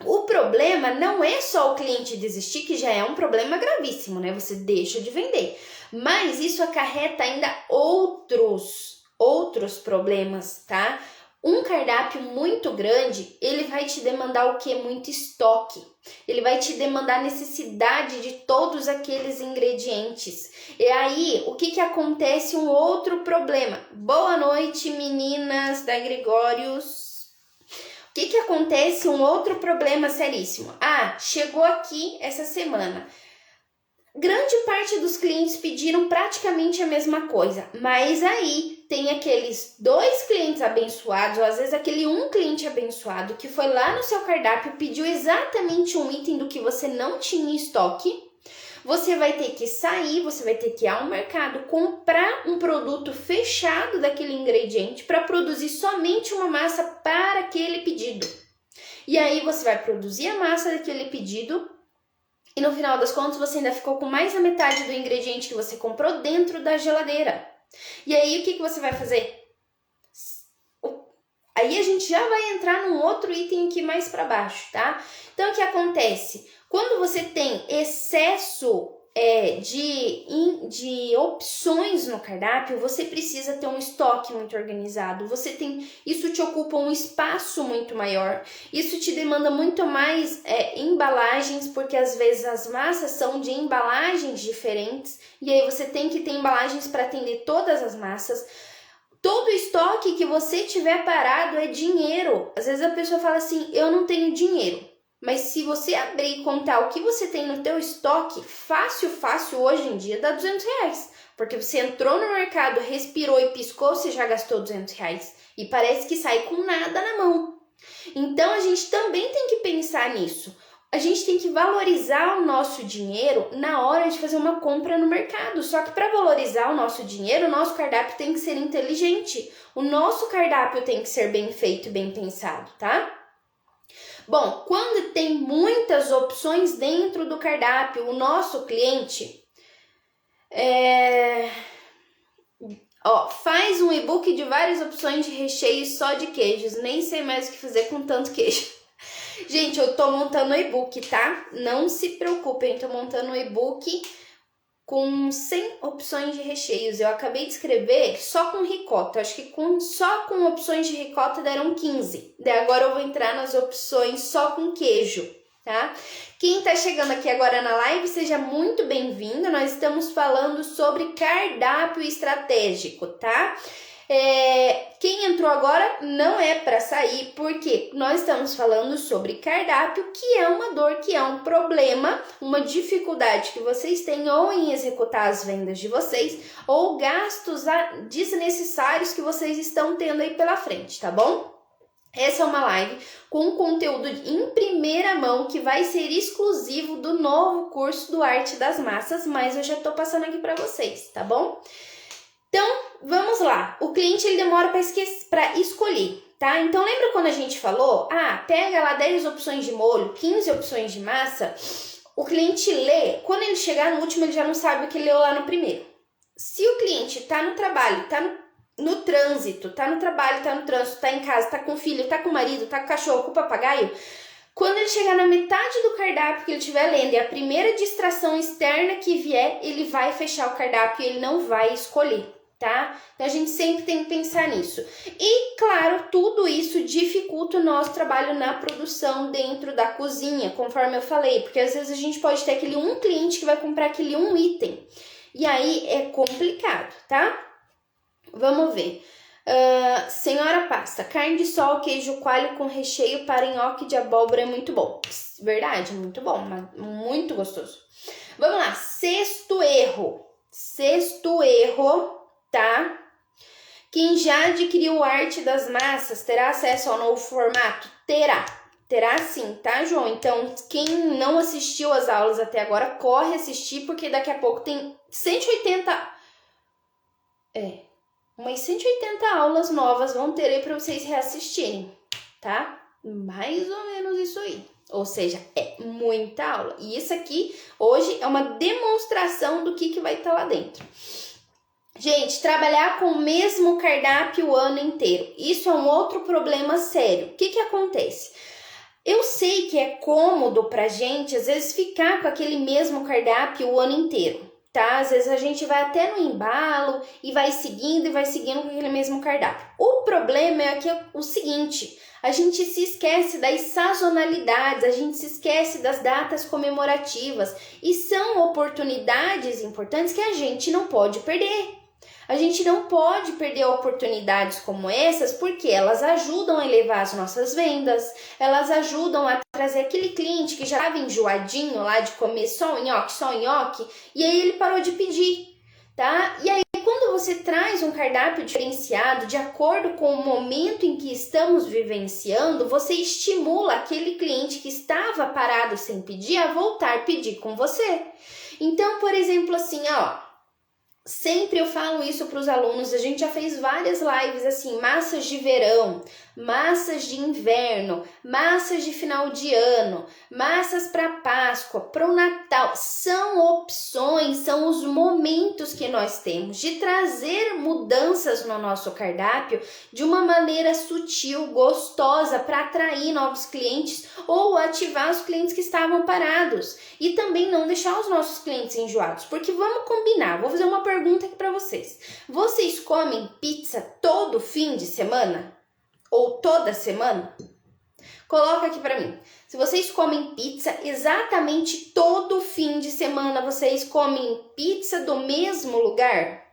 O problema não é só o cliente desistir, que já é um problema gravíssimo, né? Você deixa de vender. Mas isso acarreta ainda outros problemas, tá? Um cardápio muito grande, ele vai te demandar o quê? Muito estoque. Ele vai te demandar necessidade de todos aqueles ingredientes. E aí, o que acontece? Um outro problema. Boa noite, meninas da Gregórios. O que acontece? Um outro problema seríssimo. Chegou aqui essa semana. Grande parte dos clientes pediram praticamente a mesma coisa, mas aí tem aqueles 2 clientes abençoados, ou às vezes aquele um cliente abençoado que foi lá no seu cardápio, pediu exatamente um item do que você não tinha em estoque. Você vai ter que sair, você vai ter que ir ao mercado, comprar um produto fechado daquele ingrediente para produzir somente uma massa para aquele pedido. E aí você vai produzir a massa daquele pedido e no final das contas você ainda ficou com mais da metade do ingrediente que você comprou dentro da geladeira. E aí o que você vai fazer? Aí a gente já vai entrar num outro item aqui mais para baixo, tá? Então o que acontece? Quando você tem excesso de opções no cardápio, você precisa ter um estoque muito organizado. Isso te ocupa um espaço muito maior. Isso te demanda muito mais embalagens, porque às vezes as massas são de embalagens diferentes. E aí você tem que ter embalagens para atender todas as massas. Todo estoque que você tiver parado é dinheiro. Às vezes a pessoa fala assim, eu não tenho dinheiro. Mas se você abrir e contar o que você tem no teu estoque, fácil hoje em dia dá R$200. Porque você entrou no mercado, respirou e piscou, você já gastou R$200. E parece que sai com nada na mão. Então a gente também tem que pensar nisso. A gente tem que valorizar o nosso dinheiro na hora de fazer uma compra no mercado. Só que para valorizar o nosso dinheiro, o nosso cardápio tem que ser inteligente. O nosso cardápio tem que ser bem feito e bem pensado, tá? Bom, quando tem muitas opções dentro do cardápio, o nosso cliente faz um e-book de várias opções de recheios só de queijos. Nem sei mais o que fazer com tanto queijo. Gente, eu tô montando o e-book, tá? Não se preocupem, tô montando o e-book com 100 opções de recheios. Eu acabei de escrever só com ricota. Acho que só com opções de ricota deram 15. Daí agora eu vou entrar nas opções só com queijo, tá? Quem tá chegando aqui agora na live, seja muito bem-vindo. Nós estamos falando sobre cardápio estratégico, tá? Quem entrou agora não é para sair, porque nós estamos falando sobre cardápio, que é uma dor, que é um problema, uma dificuldade que vocês têm ou em executar as vendas de vocês, ou gastos desnecessários que vocês estão tendo aí pela frente, tá bom? Essa é uma live com conteúdo em primeira mão que vai ser exclusivo do novo curso do Arte das Massas, mas eu já tô passando aqui para vocês, tá bom? Então, vamos lá. O cliente ele demora para escolher, tá? Então, lembra quando a gente falou? Pega lá 10 opções de molho, 15 opções de massa. O cliente lê, quando ele chegar no último, ele já não sabe o que leu lá no primeiro. Se o cliente tá no trabalho, tá no trânsito, tá no trabalho, tá no trânsito, tá em casa, tá com o filho, tá com o marido, tá com o cachorro, com o papagaio, quando ele chegar na metade do cardápio que ele estiver lendo e a primeira distração externa que vier, ele vai fechar o cardápio e ele não vai escolher, tá? Então a gente sempre tem que pensar nisso. E claro, tudo isso dificulta o nosso trabalho na produção dentro da cozinha, conforme eu falei, porque às vezes a gente pode ter aquele um cliente que vai comprar aquele um item. E aí é complicado, tá? Vamos ver. Senhora Pasta, carne de sol, queijo coalho com recheio para nhoque de abóbora é muito bom. Verdade, muito bom, muito gostoso. Vamos lá, sexto erro, tá? Quem já adquiriu o Arte das Massas terá acesso ao novo formato? Terá sim, tá, João? Então, quem não assistiu às aulas até agora, corre assistir, porque daqui a pouco tem 180... umas 180 aulas novas vão ter aí para vocês reassistirem, tá? Mais ou menos isso aí. Ou seja, é muita aula. E isso aqui, hoje, é uma demonstração do que vai estar lá dentro. Gente, trabalhar com o mesmo cardápio o ano inteiro. Isso é um outro problema sério. O que acontece? Eu sei que é cômodo pra gente, às vezes, ficar com aquele mesmo cardápio o ano inteiro. Tá? Às vezes a gente vai até no embalo e vai seguindo com aquele mesmo cardápio. O problema é que o seguinte, a gente se esquece das sazonalidades, a gente se esquece das datas comemorativas e são oportunidades importantes que a gente não pode perder. A gente não pode perder oportunidades como essas porque elas ajudam a elevar as nossas vendas, elas ajudam a trazer aquele cliente que já estava enjoadinho lá de comer só nhoque, e aí ele parou de pedir, tá? E aí quando você traz um cardápio diferenciado de acordo com o momento em que estamos vivenciando, você estimula aquele cliente que estava parado sem pedir a voltar a pedir com você. Então, por exemplo, assim, sempre eu falo isso para os alunos, a gente já fez várias lives assim, massas de verão, massas de inverno, massas de final de ano, massas para Páscoa, para o Natal. São opções, são os momentos que nós temos de trazer mudanças no nosso cardápio de uma maneira sutil, gostosa, para atrair novos clientes ou ativar os clientes que estavam parados. E também não deixar os nossos clientes enjoados, porque vamos combinar, vou fazer uma pergunta aqui para vocês. Vocês comem pizza todo fim de semana? Ou toda semana? Coloca aqui para mim. Se vocês comem pizza exatamente todo fim de semana, vocês comem pizza do mesmo lugar?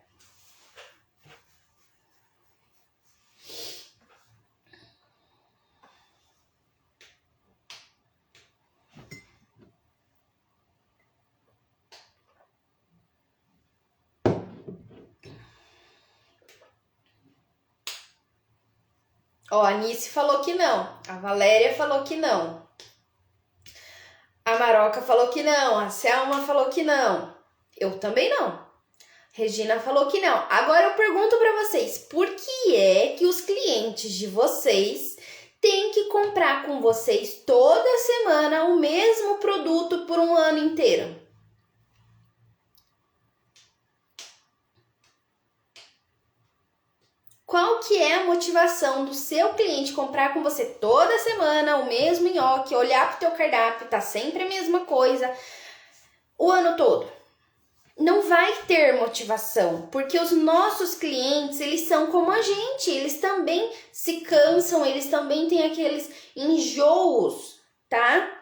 A Anice falou que não, a Valéria falou que não, a Maroca falou que não, a Selma falou que não, eu também não, Regina falou que não. Agora eu pergunto para vocês, por que é que os clientes de vocês têm que comprar com vocês toda semana o mesmo produto por um ano inteiro? Qual que é a motivação do seu cliente comprar com você toda semana o mesmo nhoque, olhar para o teu cardápio, tá sempre a mesma coisa, o ano todo? não vai ter motivação, porque os nossos clientes, eles são como a gente, eles também se cansam, eles também têm aqueles enjoos, tá?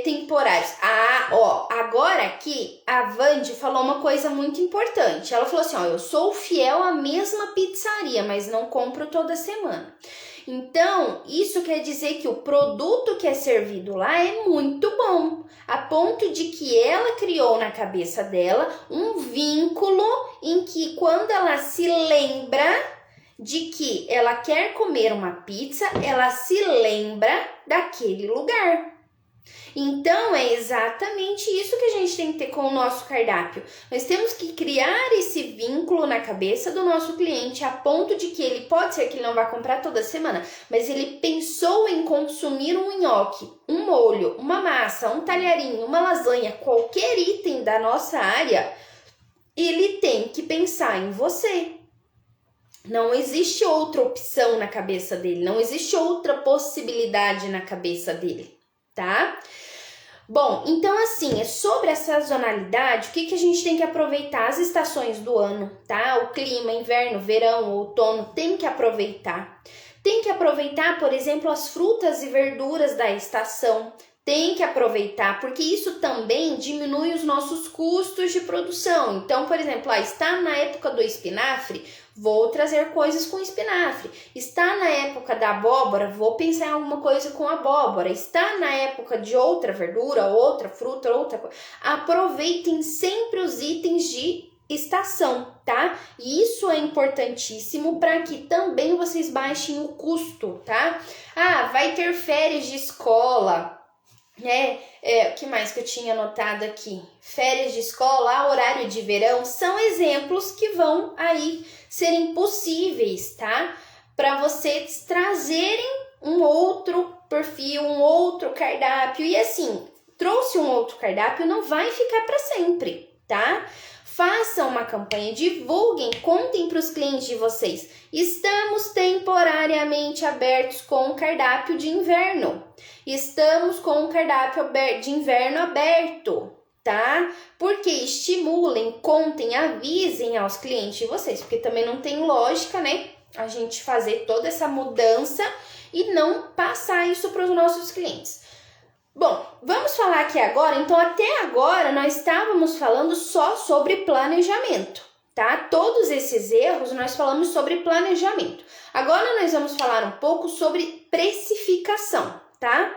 Temporários. Agora aqui a Vandi falou uma coisa muito importante. Ela falou assim, ó, eu sou fiel à mesma pizzaria, mas não compro toda semana. Então, isso quer dizer que o produto que é servido lá é muito bom, a ponto de que ela criou na cabeça dela um vínculo em que quando ela se lembra de que ela quer comer uma pizza, ela se lembra daquele lugar. Então, é exatamente isso que a gente tem que ter com o nosso cardápio. Nós temos que criar esse vínculo na cabeça do nosso cliente a ponto de que ele pode ser que ele não vá comprar toda semana, mas ele pensou em consumir um nhoque, um molho, uma massa, um talharinho, uma lasanha, qualquer item da nossa área, ele tem que pensar em você. Não existe outra opção na cabeça dele, não existe outra possibilidade na cabeça dele, tá? Bom, então assim, sobre a sazonalidade, o que a gente tem que aproveitar? As estações do ano, tá? O clima, inverno, verão, outono, tem que aproveitar. Tem que aproveitar, por exemplo, as frutas e verduras da estação. Tem que aproveitar, porque isso também diminui os nossos custos de produção. Então, por exemplo, está na época do espinafre, vou trazer coisas com espinafre. Está na época da abóbora, vou pensar em alguma coisa com abóbora. Está na época de outra verdura, outra fruta, outra coisa. Aproveitem sempre os itens de estação, tá? E isso é importantíssimo para que também vocês baixem o custo, tá? Vai ter férias de escola. O que mais que eu tinha anotado aqui? Férias de escola, horário de verão, são exemplos que vão aí serem possíveis, tá? Para vocês trazerem um outro perfil, um outro cardápio. E assim, trouxe um outro cardápio, não vai ficar para sempre, tá? Façam uma campanha, divulguem, contem para os clientes de vocês. Estamos temporariamente abertos com o cardápio de inverno. Estamos com o cardápio de inverno aberto, tá? Porque estimulem, contem, avisem aos clientes de vocês. Porque também não tem lógica, né? A gente fazer toda essa mudança e não passar isso para os nossos clientes. Bom, vamos falar aqui agora, então até agora nós estávamos falando só sobre planejamento, tá? Todos esses erros nós falamos sobre planejamento. Agora nós vamos falar um pouco sobre precificação, tá?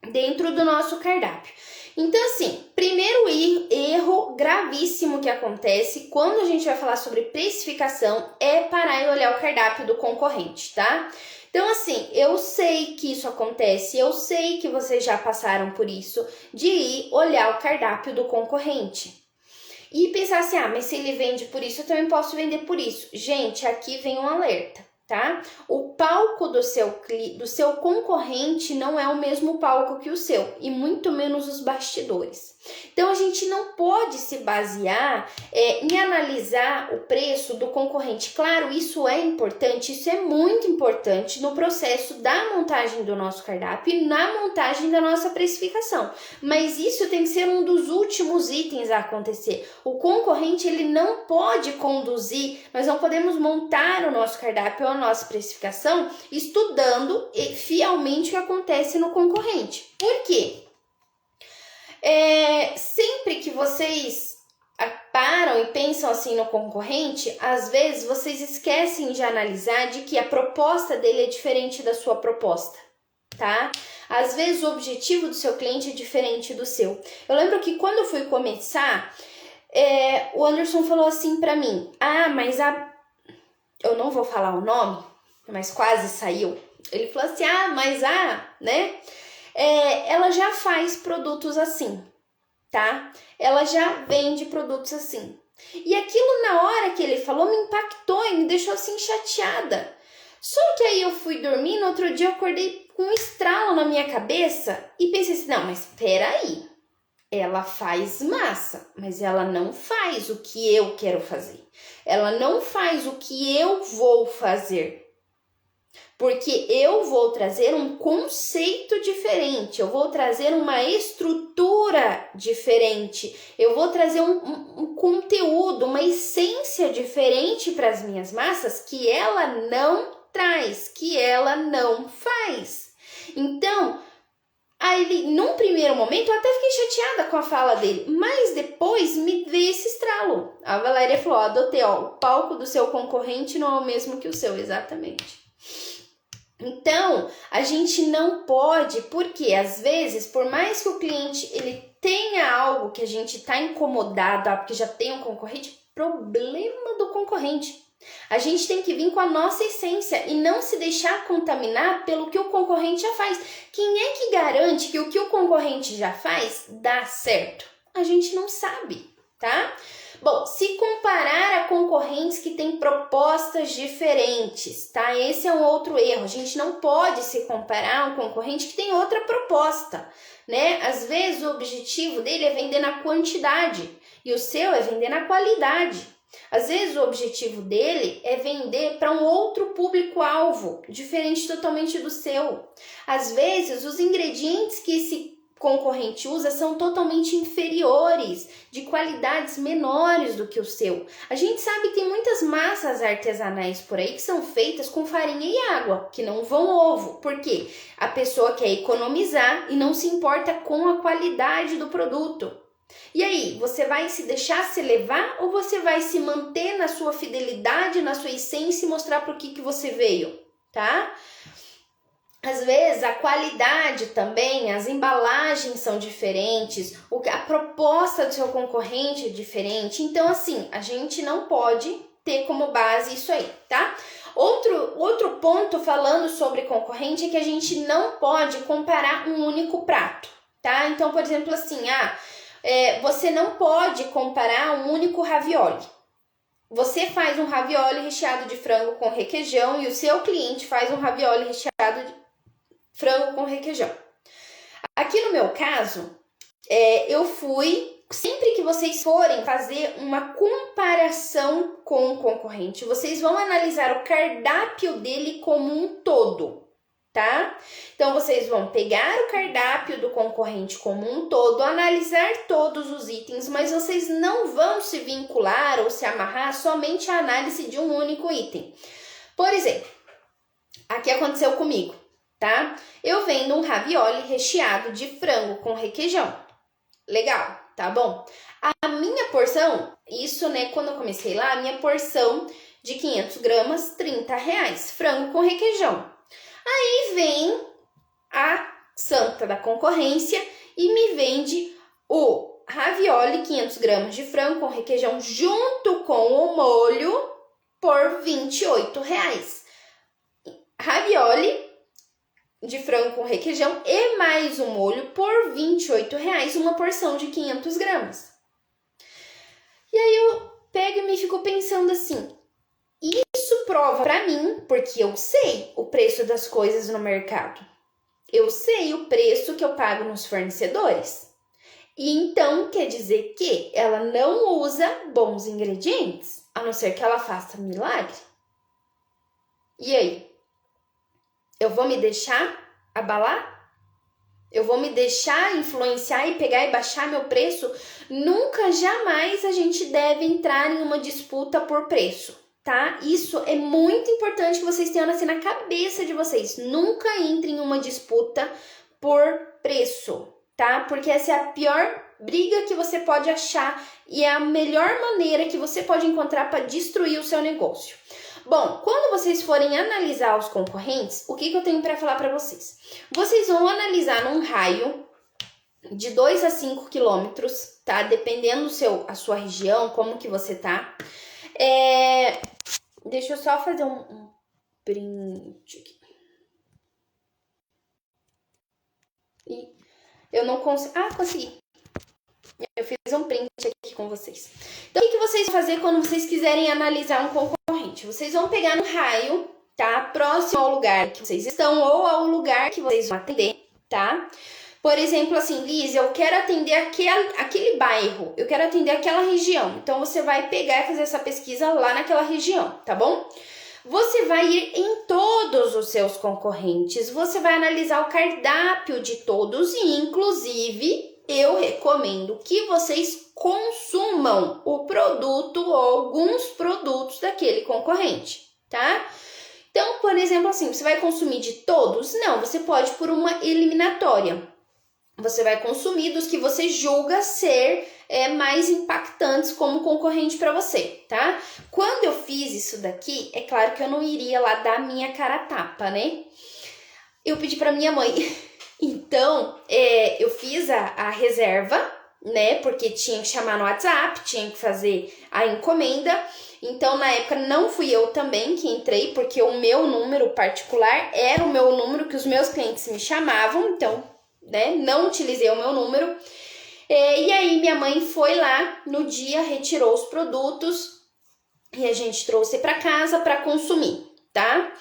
Dentro do nosso cardápio. Então assim, primeiro erro gravíssimo que acontece quando a gente vai falar sobre precificação é parar e olhar o cardápio do concorrente, tá? Então, assim, eu sei que isso acontece, eu sei que vocês já passaram por isso, de ir olhar o cardápio do concorrente e pensar assim, mas se ele vende por isso, eu também posso vender por isso. Gente, aqui vem um alerta, tá? O palco do seu concorrente não é o mesmo palco que o seu, e muito menos os bastidores. Então, a gente não pode se basear em analisar o preço do concorrente. Claro, isso é importante, isso é muito importante no processo da montagem do nosso cardápio e na montagem da nossa precificação. Mas isso tem que ser um dos últimos itens a acontecer. O concorrente, ele não pode conduzir, nós não podemos montar o nosso cardápio ou a nossa precificação estudando fielmente o que acontece no concorrente. Por quê? Sempre que vocês param e pensam assim no concorrente, às vezes vocês esquecem de analisar de que a proposta dele é diferente da sua proposta, tá? Às vezes o objetivo do seu cliente é diferente do seu. Eu lembro que quando eu fui começar, o Anderson falou assim pra mim, eu não vou falar o nome, mas quase saiu. Ele falou assim, né? Ela já faz produtos assim, tá? Ela já vende produtos assim. E aquilo na hora que ele falou me impactou e me deixou assim chateada. Só que aí eu fui dormir, no outro dia eu acordei com um estralo na minha cabeça e pensei assim, não, mas peraí. Ela faz massa, mas ela não faz o que eu quero fazer. Ela não faz o que eu vou fazer. Porque eu vou trazer um conceito diferente, eu vou trazer uma estrutura diferente, eu vou trazer um conteúdo, uma essência diferente para as minhas massas que ela não traz, que ela não faz. Então, aí, num primeiro momento, eu até fiquei chateada com a fala dele, mas depois me veio esse estralo. A Valéria falou, adotei, o palco do seu concorrente não é o mesmo que o seu, exatamente. Então, a gente não pode, porque às vezes, por mais que o cliente ele tenha algo que a gente está incomodado, porque já tem um concorrente, problema do concorrente. A gente tem que vir com a nossa essência e não se deixar contaminar pelo que o concorrente já faz. Quem é que garante que o que o concorrente já faz dá certo? A gente não sabe, tá? Bom, se comparar a concorrentes que têm propostas diferentes, tá? Esse é um outro erro. A gente não pode se comparar a um concorrente que tem outra proposta, né? Às vezes o objetivo dele é vender na quantidade e o seu é vender na qualidade. Às vezes o objetivo dele é vender para um outro público-alvo, diferente totalmente do seu. Às vezes os ingredientes que esse concorrente usa são totalmente inferiores, de qualidades menores do que o seu. A gente sabe que tem muitas massas artesanais por aí que são feitas com farinha e água, que não vão ovo. Por quê? A pessoa quer economizar e não se importa com a qualidade do produto. E aí, você vai se deixar se levar ou você vai se manter na sua fidelidade, na sua essência e mostrar para o que você veio, tá? Às vezes a qualidade também, as embalagens são diferentes, a proposta do seu concorrente é diferente. Então, assim, a gente não pode ter como base isso aí, tá? Outro ponto falando sobre concorrente é que a gente não pode comparar um único prato, tá? Então, por exemplo, assim, você não pode comparar um único ravioli. Você faz um ravioli recheado de frango com requeijão e o seu cliente faz um ravioli recheado de frango com requeijão. Aqui no meu caso, sempre que vocês forem fazer uma comparação com o concorrente, vocês vão analisar o cardápio dele como um todo, tá? Então, vocês vão pegar o cardápio do concorrente como um todo, analisar todos os itens, mas vocês não vão se vincular ou se amarrar somente à análise de um único item. Por exemplo, aqui aconteceu comigo, tá? Eu vendo um ravioli recheado de frango com requeijão. Legal, tá bom? A minha porção, isso, né, quando eu comecei lá, a minha porção de 500 gramas, R$30, frango com requeijão. Aí vem a santa da concorrência e me vende o ravioli 500 gramas de frango com requeijão junto com o molho por R$28. Ravioli de frango com requeijão e mais o molho por R$28, uma porção de 500 gramas. E aí eu pego e me fico pensando assim, isso prova pra mim, porque eu sei o preço das coisas no mercado. Eu sei o preço que eu pago nos fornecedores. E então quer dizer que ela não usa bons ingredientes, a não ser que ela faça milagre. E aí? Eu vou me deixar abalar? Eu vou me deixar influenciar e pegar e baixar meu preço? Nunca, jamais a gente deve entrar em uma disputa por preço, tá? Isso é muito importante que vocês tenham assim na cabeça de vocês. Nunca entrem em uma disputa por preço, tá? Porque essa é a pior briga que você pode achar e é a melhor maneira que você pode encontrar para destruir o seu negócio. Bom, quando vocês forem analisar os concorrentes, o que eu tenho para falar para vocês? Vocês vão analisar num raio de 2 a 5 quilômetros, tá? Dependendo a sua região, como que você tá. Deixa eu só fazer um print aqui. E eu não consigo... consegui. Eu fiz um print aqui com vocês. Então, o que vocês vão fazer quando vocês quiserem analisar um concorrente? Vocês vão pegar no raio, tá? Próximo ao lugar que vocês estão ou ao lugar que vocês vão atender, tá? Por exemplo, assim, Liz, eu quero atender aquele bairro, eu quero atender aquela região. Então, você vai pegar e fazer essa pesquisa lá naquela região, tá bom? Você vai ir em todos os seus concorrentes, você vai analisar o cardápio de todos e, inclusive, eu recomendo que vocês consumam o produto ou alguns produtos daquele concorrente, tá? Então, por exemplo, assim, você vai consumir de todos? Não, você pode por uma eliminatória. Você vai consumir dos que você julga ser mais impactantes como concorrente para você, tá? Quando eu fiz isso daqui, é claro que eu não iria lá dar minha cara a tapa, né? Eu pedi para minha mãe. Então, eu fiz a reserva, né? Porque tinha que chamar no WhatsApp, tinha que fazer a encomenda. Então, na época, não fui eu também que entrei, porque o meu número particular era o meu número que os meus clientes me chamavam. Então, né, não utilizei o meu número. E aí, minha mãe foi lá no dia, retirou os produtos e a gente trouxe para casa para consumir, tá?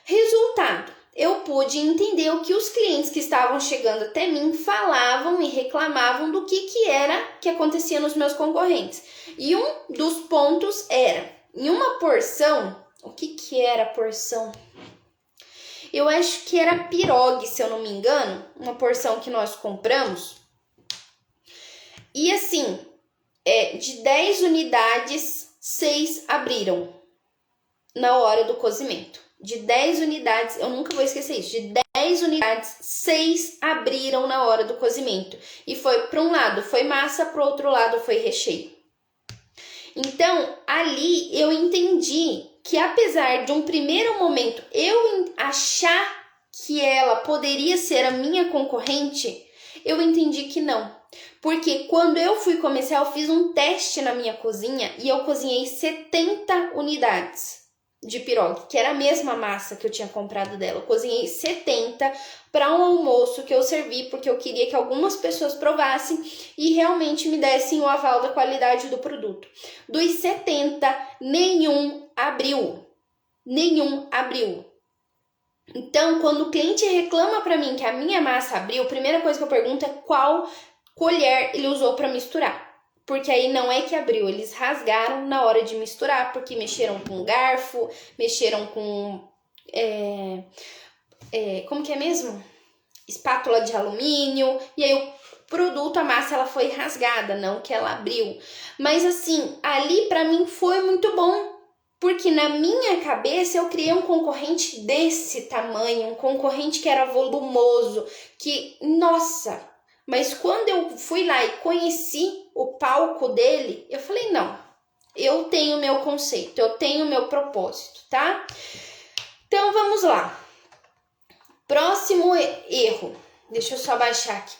Resultado. Eu pude entender o que os clientes que estavam chegando até mim falavam e reclamavam do que era que acontecia nos meus concorrentes. E um dos pontos era, em uma porção, o que era a porção? Eu acho que era pirogue, se eu não me engano, uma porção que nós compramos. E assim, de 10 unidades, 6 abriram na hora do cozimento. De 10 unidades, eu nunca vou esquecer isso, de 10 unidades, 6 abriram na hora do cozimento. E foi para um lado, foi massa, para o outro lado foi recheio. Então, ali eu entendi que apesar de um primeiro momento eu achar que ela poderia ser a minha concorrente, eu entendi que não. Porque quando eu fui começar, eu fiz um teste na minha cozinha e eu cozinhei 70 unidades de pirogue, que era a mesma massa que eu tinha comprado dela. Eu cozinhei 70 para um almoço que eu servi, porque eu queria que algumas pessoas provassem e realmente me dessem o aval da qualidade do produto. Dos 70, nenhum abriu. Nenhum abriu. Então, quando o cliente reclama para mim que a minha massa abriu, a primeira coisa que eu pergunto é qual colher ele usou para misturar. Porque aí não é que abriu, eles rasgaram na hora de misturar, porque mexeram com garfo, mexeram com... como que é mesmo? Espátula de alumínio, e aí o produto, a massa, ela foi rasgada, não que ela abriu. Mas assim, ali para mim foi muito bom, porque na minha cabeça eu criei um concorrente desse tamanho, um concorrente que era volumoso, que, nossa... Mas quando eu fui lá e conheci o palco dele, eu falei, não, eu tenho meu conceito, eu tenho meu propósito, tá? Então, vamos lá. Próximo erro. Deixa eu só baixar aqui.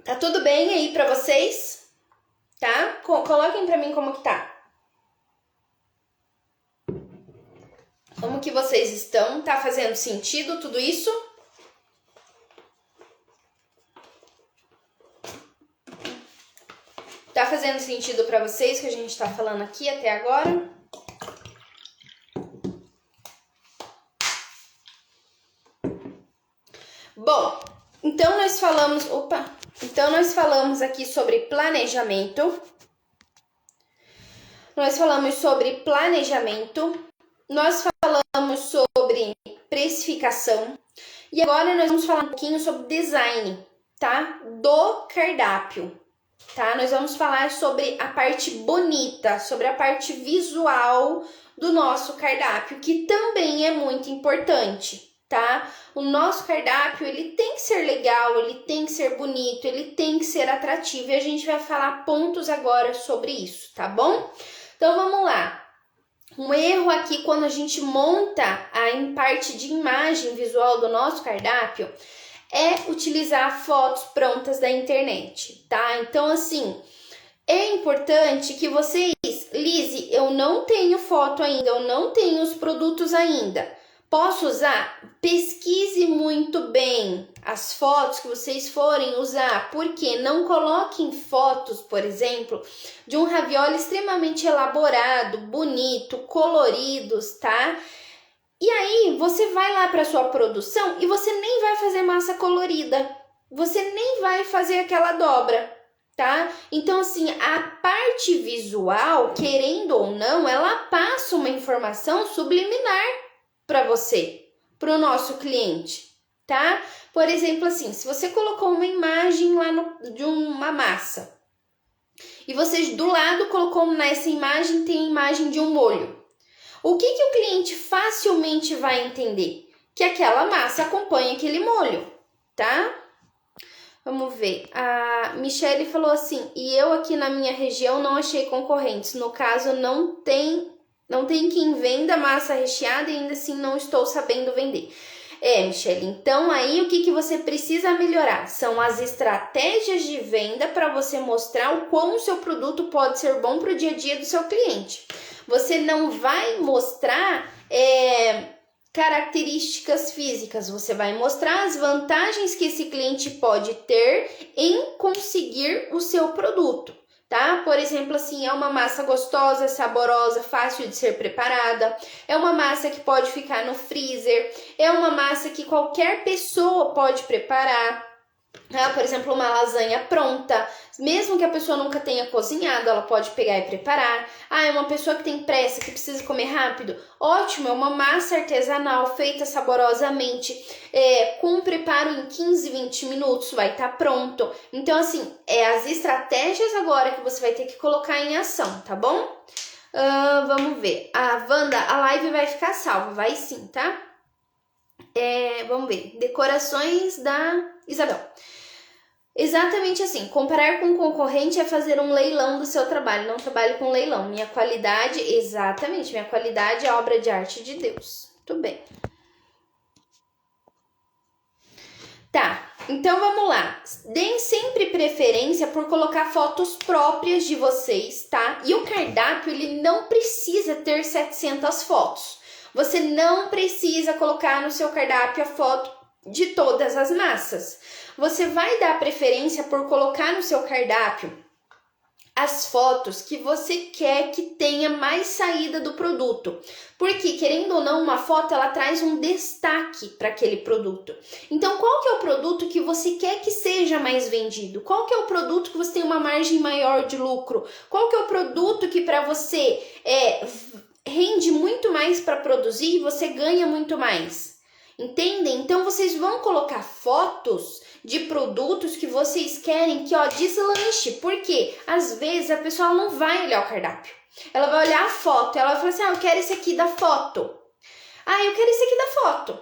Tá tudo bem aí pra vocês? Tá? Coloquem pra mim como que tá. Como que vocês estão? Tá fazendo sentido tudo isso? Tá fazendo sentido para vocês que a gente tá falando aqui até agora? Bom, então nós falamos aqui sobre planejamento. Nós falamos sobre precificação e agora nós vamos falar um pouquinho sobre design, tá? Do cardápio, tá? Nós vamos falar sobre a parte bonita, sobre a parte visual do nosso cardápio, que também é muito importante, tá? O nosso cardápio, ele tem que ser legal, ele tem que ser bonito, ele tem que ser atrativo e a gente vai falar pontos agora sobre isso, tá bom? Então vamos lá. Um erro aqui quando a gente monta a parte de imagem visual do nosso cardápio é utilizar fotos prontas da internet, tá? Então, assim, é importante que vocês... Lise, eu não tenho foto ainda, eu não tenho os produtos ainda. Posso usar? Pesquise muito bem as fotos que vocês forem usar, porque não coloquem fotos, por exemplo, de um ravioli extremamente elaborado, bonito, coloridos, tá? E aí, você vai lá para sua produção e você nem vai fazer massa colorida, você nem vai fazer aquela dobra, tá? Então, assim, a parte visual, querendo ou não, ela passa uma informação subliminar para você, para o nosso cliente, tá? Por exemplo, assim, se você colocou uma imagem lá de uma massa e você do lado colocou nessa imagem, tem a imagem de um molho. O que o cliente facilmente vai entender? Que aquela massa acompanha aquele molho, tá? Vamos ver. A Michele falou assim, e eu aqui na minha região não achei concorrentes. No caso, não tem quem venda massa recheada e ainda assim não estou sabendo vender. Michele, então aí o que você precisa melhorar? São as estratégias de venda para você mostrar o quão o seu produto pode ser bom para o dia a dia do seu cliente. Você não vai mostrar características físicas, você vai mostrar as vantagens que esse cliente pode ter em conseguir o seu produto, tá? Por exemplo, assim, é uma massa gostosa, saborosa, fácil de ser preparada, é uma massa que pode ficar no freezer, é uma massa que qualquer pessoa pode preparar. Por exemplo, uma lasanha pronta, mesmo que a pessoa nunca tenha cozinhado, ela pode pegar e preparar. É uma pessoa que tem pressa, que precisa comer rápido, ótimo, é uma massa artesanal feita saborosamente, com preparo em 15, 20 minutos vai estar pronto. Então, assim, as estratégias agora que você vai ter que colocar em ação, tá bom? Vamos ver, a Wanda, a live vai ficar salva, vai sim, tá? Vamos ver, decorações da Isabel. Exatamente assim, comparar com concorrente é fazer um leilão do seu trabalho, não trabalho com leilão. Minha qualidade, exatamente, minha qualidade é obra de arte de Deus. Muito bem. Tá, então vamos lá. Deem sempre preferência por colocar fotos próprias de vocês, tá? E o cardápio, ele não precisa ter 700 fotos. Você não precisa colocar no seu cardápio a foto de todas as massas. Você vai dar preferência por colocar no seu cardápio as fotos que você quer que tenha mais saída do produto. Porque, querendo ou não, uma foto ela traz um destaque para aquele produto. Então, qual que é o produto que você quer que seja mais vendido? Qual que é o produto que você tem uma margem maior de lucro? Qual que é o produto que para você rende muito mais para produzir e você ganha muito mais? Entendem? Então, vocês vão colocar fotos de produtos que vocês querem que, deslanche. Porque, às vezes, a pessoa não vai olhar o cardápio. Ela vai olhar a foto. Ela vai falar assim, eu quero esse aqui da foto. Eu quero esse aqui da foto.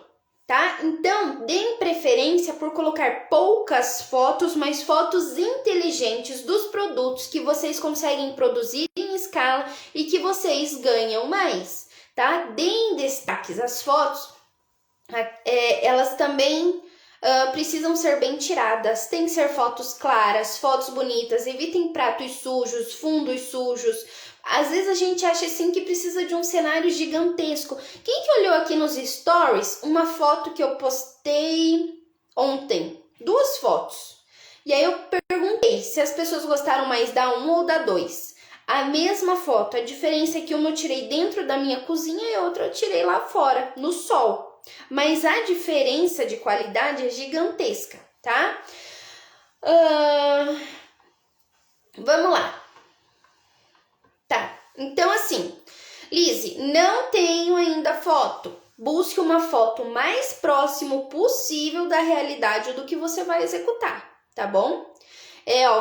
Tá? Então, deem preferência por colocar poucas fotos, mas fotos inteligentes dos produtos que vocês conseguem produzir em escala e que vocês ganham mais. Tá? Deem destaques às fotos. Elas também precisam ser bem tiradas, tem que ser fotos claras, fotos bonitas, evitem pratos sujos, fundos sujos. Às vezes a gente acha assim que precisa de um cenário gigantesco. Quem que olhou aqui nos stories uma foto que eu postei ontem? 2 fotos. E aí eu perguntei se as pessoas gostaram mais da 1 ou da 2. A mesma foto, a diferença é que uma eu tirei dentro da minha cozinha e a outra eu tirei lá fora, no sol. Mas a diferença de qualidade é gigantesca, tá? Vamos lá. Tá, então assim, Lise, não tenho ainda foto. Busque uma foto mais próximo possível da realidade do que você vai executar, tá bom?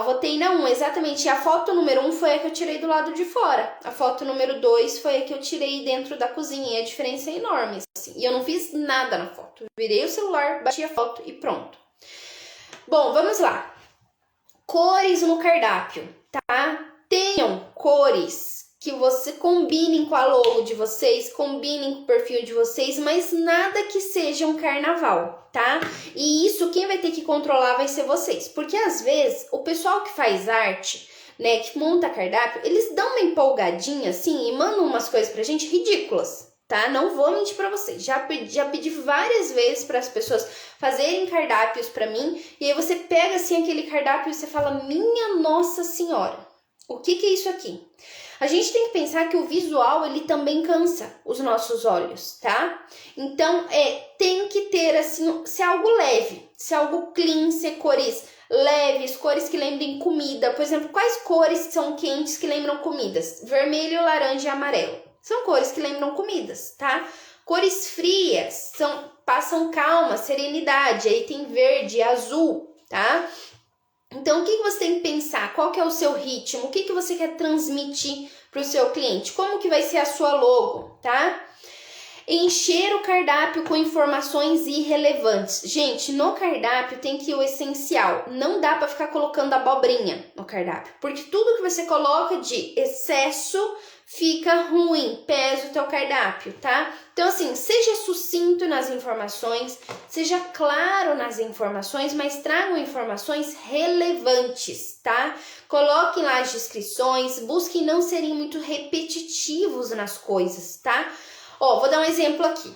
Votei na 1, exatamente. A foto número 1 foi a que eu tirei do lado de fora. A foto número 2 foi a que eu tirei dentro da cozinha. E a diferença é enorme, assim. E eu não fiz nada na foto. Virei o celular, bati a foto e pronto. Bom, vamos lá. Cores no cardápio, tá? Tenham cores que você combinem com a logo de vocês, combinem com o perfil de vocês, mas nada que seja um carnaval, tá? E isso quem vai ter que controlar vai ser vocês, porque às vezes o pessoal que faz arte, né, que monta cardápio, eles dão uma empolgadinha assim e mandam umas coisas pra gente ridículas, tá? Não vou mentir pra vocês, já pedi várias vezes para as pessoas fazerem cardápios pra mim, e aí você pega assim aquele cardápio e você fala, minha Nossa Senhora, o que é isso aqui? A gente tem que pensar que o visual, ele também cansa os nossos olhos, tá? Então, tem que ter, assim, ser algo leve, ser algo clean, ser cores leves, cores que lembrem comida. Por exemplo, quais cores são quentes que lembram comidas? Vermelho, laranja e amarelo. São cores que lembram comidas, tá? Cores frias passam calma, serenidade. Aí tem verde e azul, tá? Então, o que você tem que pensar? Qual que é o seu ritmo? O que você quer transmitir para o seu cliente? Como que vai ser a sua logo, tá? Encher o cardápio com informações irrelevantes. Gente, no cardápio tem que ir o essencial. Não dá para ficar colocando abobrinha no cardápio, porque tudo que você coloca de excesso fica ruim, pesa o teu cardápio, tá? Então, assim, seja sucinto nas informações, seja claro nas informações, mas tragam informações relevantes, tá? Coloquem lá as descrições, busquem não serem muito repetitivos nas coisas, tá? Ó, vou dar um exemplo aqui.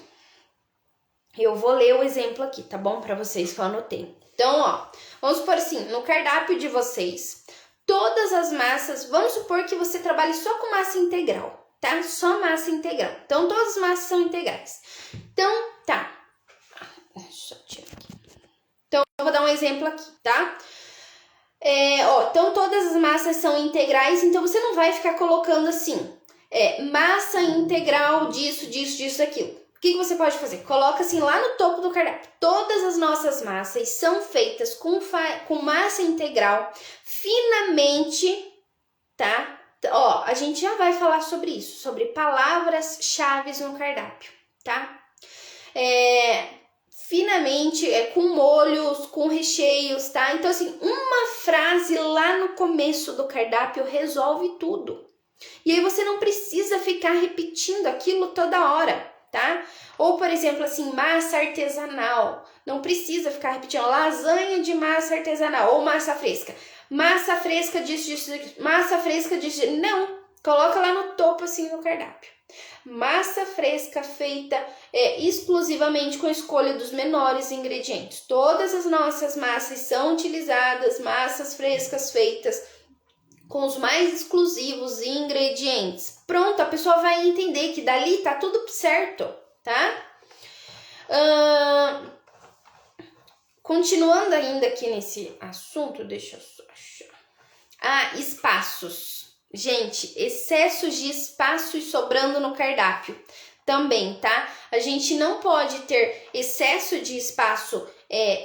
Eu vou ler o exemplo aqui, tá bom? Para vocês que eu anotei. Então, ó, vamos supor assim, no cardápio de vocês, todas as massas, vamos supor que você trabalhe só com massa integral, tá? Só massa integral. Então, todas as massas são integrais. Então, tá. Deixa eu tirar aqui. Então, eu vou dar um exemplo aqui, tá? Então, todas as massas são integrais, então você não vai ficar colocando assim, massa integral disso, daquilo. O que você pode fazer? Coloca assim lá no topo do cardápio. Todas as nossas massas são feitas com massa integral, finamente, tá? Ó, a gente já vai falar sobre isso, sobre palavras-chave no cardápio, tá? Finamente, com molhos, com recheios, tá? Então, assim, uma frase lá no começo do cardápio resolve tudo. E aí você não precisa ficar repetindo aquilo toda hora, tá? Ou, por exemplo, assim, massa artesanal. Não precisa ficar repetindo lasanha de massa artesanal ou massa fresca. Massa fresca disso, massa fresca disso. Não, coloca lá no topo, assim, no cardápio. Massa fresca feita exclusivamente com a escolha dos menores ingredientes. Todas as nossas massas são utilizadas, massas frescas feitas com os mais exclusivos ingredientes. Pronto, a pessoa vai entender que dali tá tudo certo, tá? Continuando ainda aqui nesse assunto, deixa eu só achar. Espaços. Gente, excessos de espaços sobrando no cardápio também, tá? A gente não pode ter excesso de espaço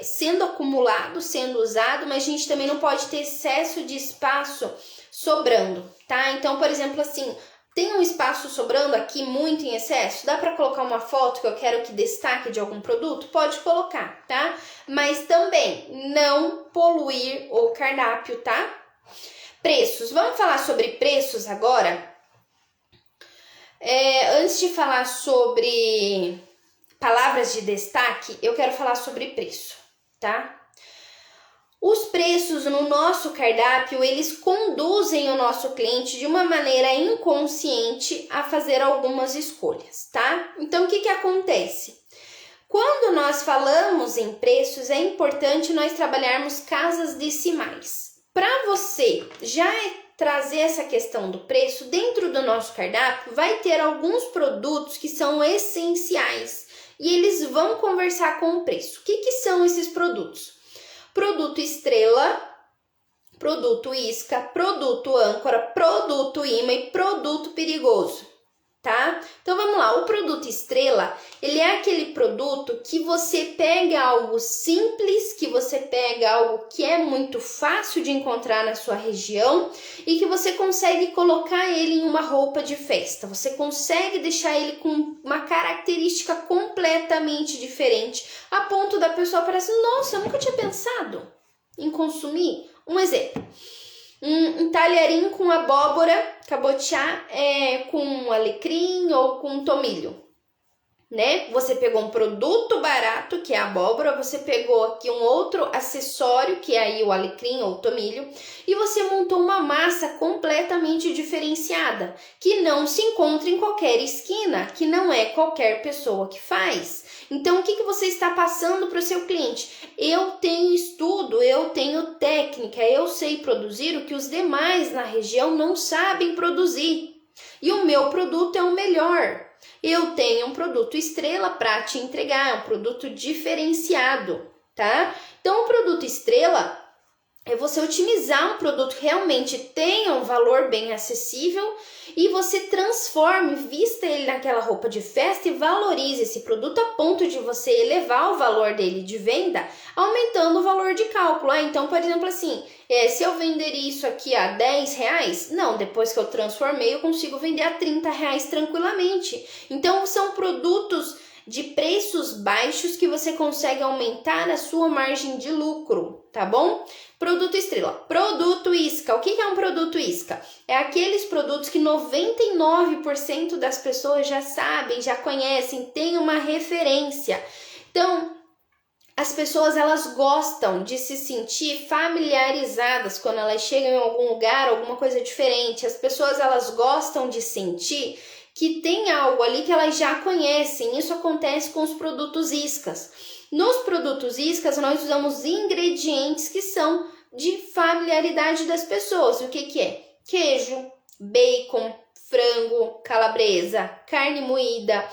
sendo acumulado, sendo usado, mas a gente também não pode ter excesso de espaço sobrando, tá? Então, por exemplo, assim, tem um espaço sobrando aqui muito em excesso, dá para colocar uma foto que eu quero que destaque de algum produto? Pode colocar, tá? Mas também não poluir o cardápio, tá? Preços, vamos falar sobre preços agora? Antes de falar sobre palavras de destaque, eu quero falar sobre preço, tá? Os preços no nosso cardápio, eles conduzem o nosso cliente de uma maneira inconsciente a fazer algumas escolhas, tá? Então, o que acontece? Quando nós falamos em preços, é importante nós trabalharmos casas decimais. Para você já trazer essa questão do preço dentro do nosso cardápio, vai ter alguns produtos que são essenciais e eles vão conversar com o preço. O que são esses produtos? Produto estrela, produto isca, produto âncora, produto imã e produto perigoso, tá? Então vamos lá, o produto estrela, ele é aquele produto que você pega algo simples, que você pega algo que é muito fácil de encontrar na sua região e que você consegue colocar ele em uma roupa de festa. Você consegue deixar ele com uma característica completamente diferente, a ponto da pessoa parecer, nossa, eu nunca tinha pensado em consumir. Um exemplo. Um talharinho com abóbora cabotiá com alecrim ou com tomilho, né? Você pegou um produto barato, que é a abóbora, você pegou aqui um outro acessório, que é aí o alecrim ou o tomilho, e você montou uma massa completamente diferenciada, que não se encontra em qualquer esquina, que não é qualquer pessoa que faz. Então, o que você está passando para o seu cliente? Eu tenho estudo, eu tenho técnica, eu sei produzir o que os demais na região não sabem produzir. E o meu produto é o melhor. Eu tenho um produto estrela para te entregar, um produto diferenciado, tá? Então, o produto estrela, você otimizar um produto que realmente tenha um valor bem acessível e você transforme, vista ele naquela roupa de festa e valorize esse produto a ponto de você elevar o valor dele de venda, aumentando o valor de cálculo. Então, por exemplo, assim, se eu vender isso aqui a R$10, não, depois que eu transformei, eu consigo vender a R$30 tranquilamente. Então, são produtos de preços baixos que você consegue aumentar a sua margem de lucro, tá bom? Produto estrela. Produto isca. O que é um produto isca? É aqueles produtos que 99% das pessoas já sabem, já conhecem, tem uma referência. Então, as pessoas, elas gostam de se sentir familiarizadas quando elas chegam em algum lugar, alguma coisa diferente. As pessoas, elas gostam de sentir que tem algo ali que elas já conhecem. Isso acontece com os produtos iscas. Nos produtos iscas, nós usamos ingredientes que são de familiaridade das pessoas. O que é? Queijo, bacon, frango, calabresa, carne moída,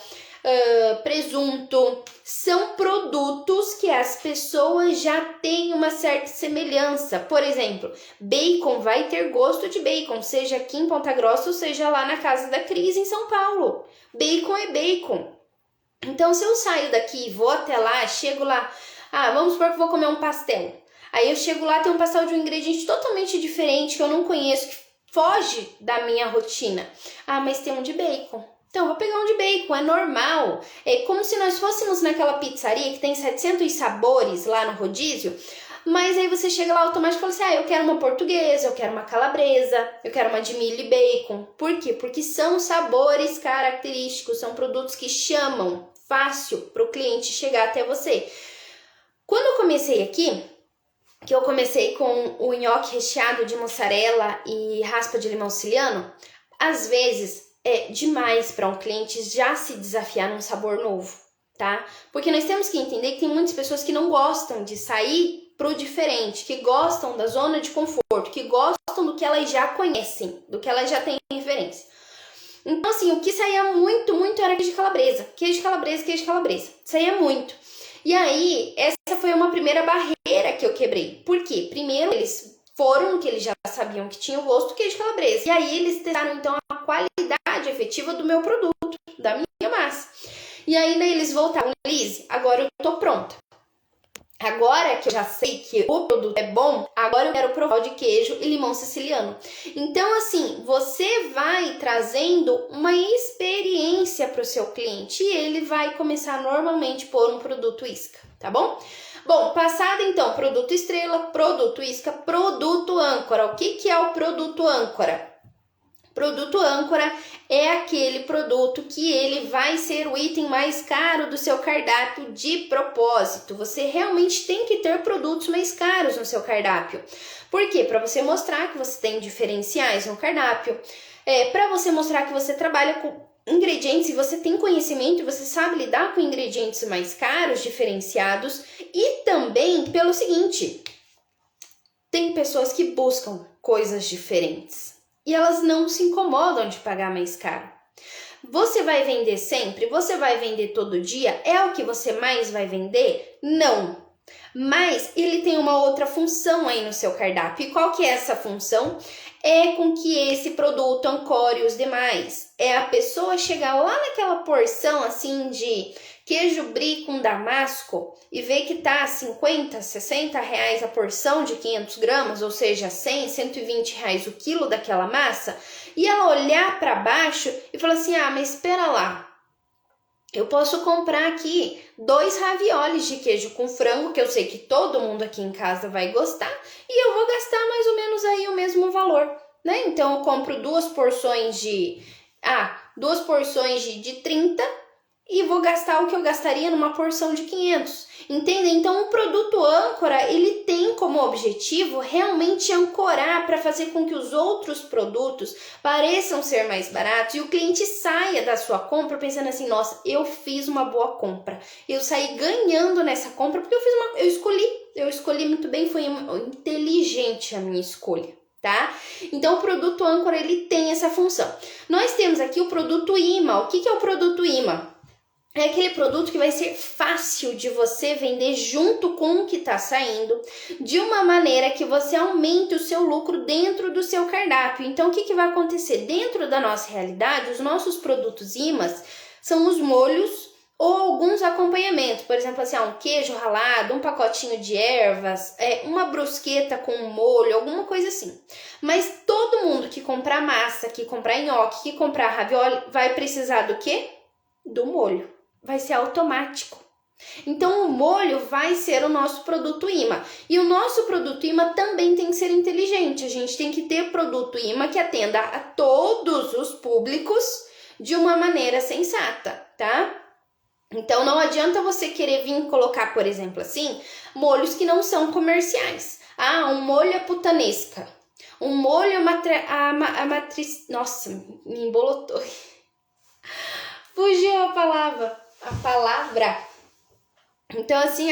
presunto. São produtos que as pessoas já têm uma certa semelhança. Por exemplo, bacon vai ter gosto de bacon, seja aqui em Ponta Grossa ou seja lá na casa da Cris em São Paulo. Bacon é bacon. Então, se eu saio daqui, vou até lá, chego lá, vamos supor que eu vou comer um pastel. Aí eu chego lá, tem um pastel de um ingrediente totalmente diferente que eu não conheço, que foge da minha rotina. Mas tem um de bacon. Então, vou pegar um de bacon, é normal. É como se nós fôssemos naquela pizzaria que tem 700 sabores lá no rodízio, mas aí você chega lá automaticamente e fala assim, eu quero uma portuguesa, eu quero uma calabresa, eu quero uma de milho e bacon. Por quê? Porque são sabores característicos, são produtos que chamam fácil para o cliente chegar até você. Quando eu comecei aqui, que eu comecei com o nhoque recheado de mussarela e raspa de limão siciliano, às vezes é demais para um cliente já se desafiar num sabor novo, tá? Porque nós temos que entender que tem muitas pessoas que não gostam de sair pro diferente, que gostam da zona de conforto, que gostam do que elas já conhecem, do que elas já têm referência. Então, assim, o que saía muito era queijo de calabresa. Queijo de calabresa, queijo de calabresa. Saía muito. E aí, essa foi uma primeira barreira que eu quebrei. Por quê? Primeiro, eles foram que eles já sabiam que tinha o gosto do queijo de calabresa. E aí, eles testaram, então, a qualidade efetiva do meu produto, da minha massa. E aí, daí eles voltaram. Liz, agora eu tô pronta. Agora que eu já sei que o produto é bom, agora eu quero provar o de queijo e limão siciliano. Então, assim, você vai trazendo uma experiência para o seu cliente e ele vai começar normalmente por um produto isca, tá bom? Bom, passado então, produto estrela, produto isca, produto âncora. O que é o produto âncora? Produto âncora é aquele produto que ele vai ser o item mais caro do seu cardápio de propósito. Você realmente tem que ter produtos mais caros no seu cardápio. Por quê? Para você mostrar que você tem diferenciais no cardápio, para você mostrar que você trabalha com ingredientes e você tem conhecimento e você sabe lidar com ingredientes mais caros, diferenciados, e também pelo seguinte, tem pessoas que buscam coisas diferentes. E elas não se incomodam de pagar mais caro. Você vai vender sempre? Você vai vender todo dia? É o que você mais vai vender? Não. Mas ele tem uma outra função aí no seu cardápio. E qual que é essa função? É com que esse produto ancore os demais. É a pessoa chegar lá naquela porção assim de queijo brie com damasco e ver que tá 50, 60 reais a porção de 500 gramas, ou seja, 100, 120 reais o quilo daquela massa, e ela olhar para baixo e falar assim, mas espera lá, eu posso comprar aqui 2 raviolis de queijo com frango, que eu sei que todo mundo aqui em casa vai gostar, e eu vou gastar mais ou menos aí o mesmo valor, né? Então eu compro 2 porções de 30 e vou gastar o que eu gastaria numa porção de 500. Entende? Então o produto âncora, ele tem como objetivo realmente ancorar para fazer com que os outros produtos pareçam ser mais baratos e o cliente saia da sua compra pensando assim, nossa, eu fiz uma boa compra. Eu saí ganhando nessa compra porque eu escolhi muito bem, foi inteligente a minha escolha. Tá? Então o produto âncora, ele tem essa função. Nós temos aqui o produto imã. O que é o produto imã? é aquele produto que vai ser fácil de você vender junto com o que está saindo, de uma maneira que você aumente o seu lucro dentro do seu cardápio. Então, o que vai acontecer? Dentro da nossa realidade, os nossos produtos imãs são os molhos ou alguns acompanhamentos. Por exemplo, assim, um queijo ralado, um pacotinho de ervas, uma brusqueta com molho, alguma coisa assim. Mas todo mundo que comprar massa, que comprar nhoque, que comprar ravioli, vai precisar do quê? Do molho. Vai ser automático. Então, o molho vai ser o nosso produto imã. E o nosso produto imã também tem que ser inteligente. A gente tem que ter produto imã que atenda a todos os públicos de uma maneira sensata, tá? Então, não adianta você querer vir colocar, por exemplo, assim, molhos que não são comerciais. Um molho putanesca. Um molho matriz... Nossa, me embolotou. Fugiu a palavra. Então, assim,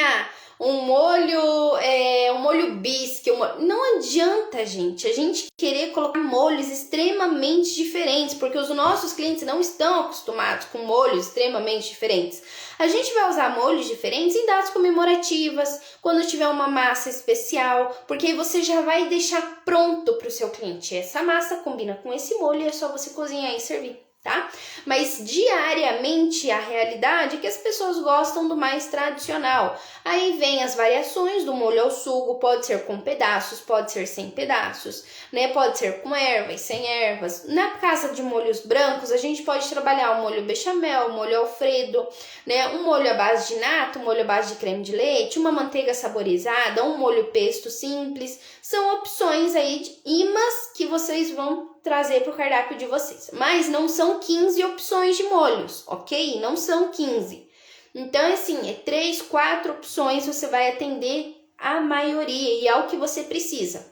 um molho bisque, não adianta, gente, a gente querer colocar molhos extremamente diferentes, porque os nossos clientes não estão acostumados com molhos extremamente diferentes. A gente vai usar molhos diferentes em datas comemorativas, quando tiver uma massa especial, porque aí você já vai deixar pronto para o seu cliente. Essa massa combina com esse molho e é só você cozinhar e servir. Tá? Mas diariamente a realidade é que as pessoas gostam do mais tradicional. Aí vem as variações do molho ao sugo, pode ser com pedaços, pode ser sem pedaços, né? Pode ser com ervas, sem ervas. Na casa de molhos brancos, a gente pode trabalhar o molho bechamel, o molho alfredo, né? Um molho à base de nata, um molho à base de creme de leite, uma manteiga saborizada, um molho pesto simples. São opções aí de imãs que vocês vão trazer para o cardápio de vocês. Mas não são 15 opções de molhos, ok? Não são 15. Então, assim, 3, 4 opções você vai atender a maioria e é o que você precisa.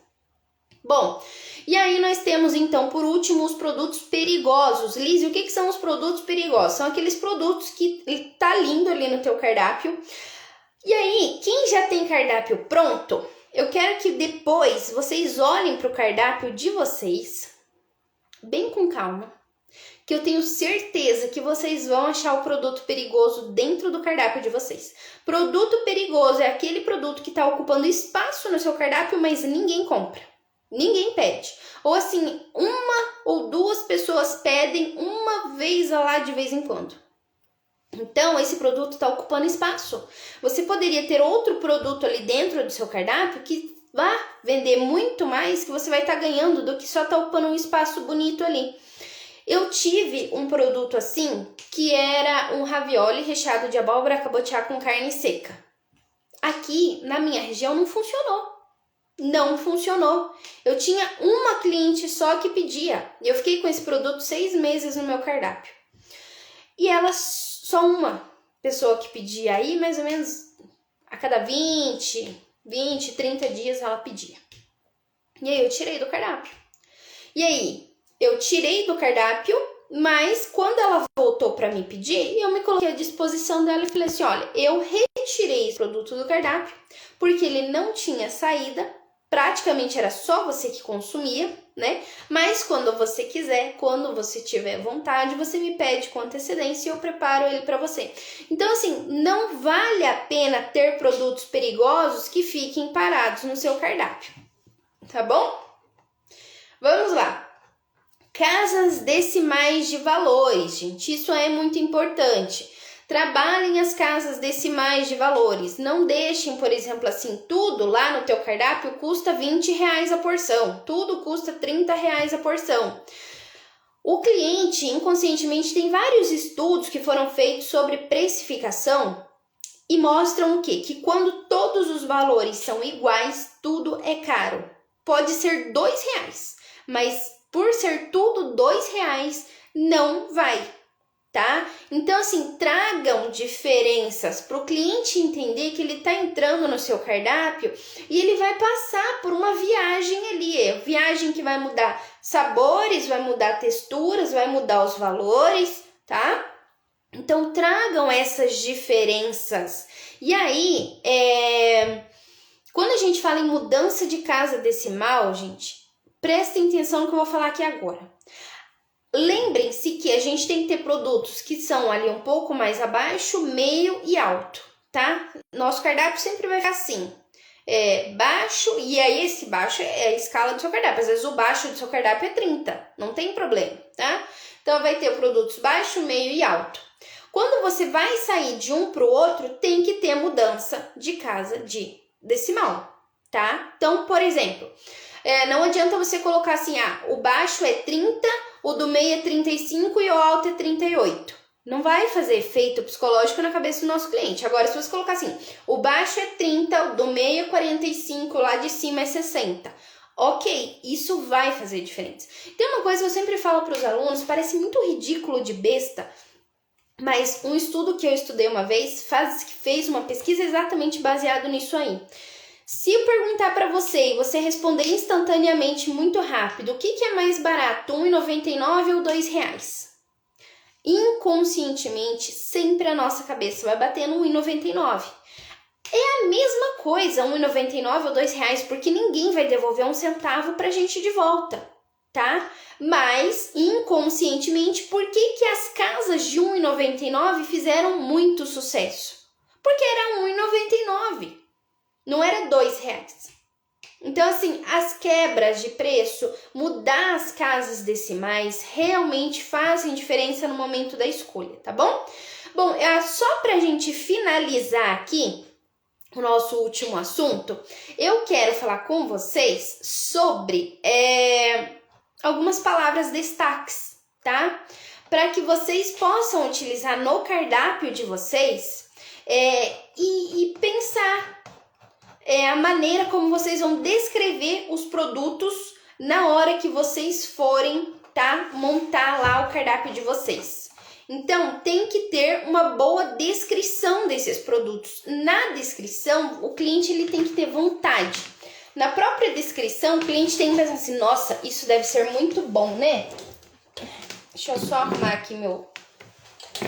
Bom, e aí nós temos, então, por último, os produtos perigosos. Liz, o que são os produtos perigosos? São aqueles produtos que tá lindo ali no teu cardápio. E aí, quem já tem cardápio pronto, eu quero que depois vocês olhem para o cardápio de vocês, bem com calma, que eu tenho certeza que vocês vão achar o produto perigoso dentro do cardápio de vocês. Produto perigoso é aquele produto que está ocupando espaço no seu cardápio, mas ninguém compra, ninguém pede. Ou assim, 1 ou 2 pessoas pedem uma vez lá de vez em quando. Então, esse produto está ocupando espaço. Você poderia ter outro produto ali dentro do seu cardápio que vá vender muito mais, que você vai estar ganhando do que só estar ocupando um espaço bonito ali. Eu tive um produto assim, que era um ravioli recheado de abóbora cabotiá com carne seca. Aqui, na minha região, não funcionou. Não funcionou. Eu tinha uma cliente só que pedia. E eu fiquei com esse produto 6 meses no meu cardápio. E ela, só uma pessoa que pedia aí, mais ou menos a cada 20, 30 dias ela pedia. E aí eu tirei do cardápio. E aí, eu tirei do cardápio, mas quando ela voltou para me pedir, eu me coloquei à disposição dela e falei assim, olha, eu retirei esse produto do cardápio, porque ele não tinha saída, praticamente era só você que consumia, né? Mas quando você quiser, quando você tiver vontade, você me pede com antecedência e eu preparo ele para você. Então, assim, não vale a pena ter produtos perigosos que fiquem parados no seu cardápio, tá bom? Vamos lá. Casas decimais de valores, gente, isso é muito importante. Trabalhem as casas decimais de valores. Não deixem, por exemplo, assim, tudo lá no teu cardápio custa R$20 a porção. Tudo custa R$30 a porção. O cliente, inconscientemente, tem vários estudos que foram feitos sobre precificação e mostram o quê? Que quando todos os valores são iguais, tudo é caro. Pode ser R$2, mas por ser tudo R$2, não vai. Tá? Então, assim, tragam diferenças para o cliente entender que ele está entrando no seu cardápio e ele vai passar por uma viagem ali, viagem que vai mudar sabores, vai mudar texturas, vai mudar os valores, tá? Então, tragam essas diferenças. E aí, quando a gente fala em mudança de casa decimal, gente, prestem atenção no que eu vou falar aqui agora. Lembrem-se que a gente tem que ter produtos que são ali um pouco mais abaixo, meio e alto, tá? Nosso cardápio sempre vai ficar assim, baixo, e aí esse baixo é a escala do seu cardápio. Às vezes o baixo do seu cardápio é 30, não tem problema, tá? Então vai ter produtos baixo, meio e alto. Quando você vai sair de um para o outro, tem que ter mudança de casa de decimal, tá? Então, por exemplo, não adianta você colocar assim, o baixo é 30, o do meio é 35 e o alto é 38. Não vai fazer efeito psicológico na cabeça do nosso cliente. Agora, se você colocar assim, o baixo é 30, o do meio é 45, lá de cima é 60. Ok, isso vai fazer diferença. Tem uma coisa que eu sempre falo para os alunos, parece muito ridículo de besta, mas um estudo que eu estudei uma vez fez uma pesquisa exatamente baseado nisso aí. Se eu perguntar para você e você responder instantaneamente muito rápido, o que é mais barato, R$1,99 ou R$2? Inconscientemente, sempre a nossa cabeça vai bater no R$1,99. É a mesma coisa, R$1,99 ou R$2, porque ninguém vai devolver um centavo pra gente de volta, tá? Mas, inconscientemente, por que as casas de R$1,99 fizeram muito sucesso? Porque era R$1,99. Não era R$2. Então, assim, as quebras de preço, mudar as casas decimais, realmente fazem diferença no momento da escolha, tá bom? Bom, só pra gente finalizar aqui o nosso último assunto, eu quero falar com vocês sobre algumas palavras destaques, tá? Para que vocês possam utilizar no cardápio de vocês e pensar a maneira como vocês vão descrever os produtos na hora que vocês forem, tá, montar lá o cardápio de vocês. Então, tem que ter uma boa descrição desses produtos. Na descrição, o cliente ele tem que ter vontade. Na própria descrição, o cliente tem que pensar assim, nossa, isso deve ser muito bom, né? Deixa eu só arrumar aqui meu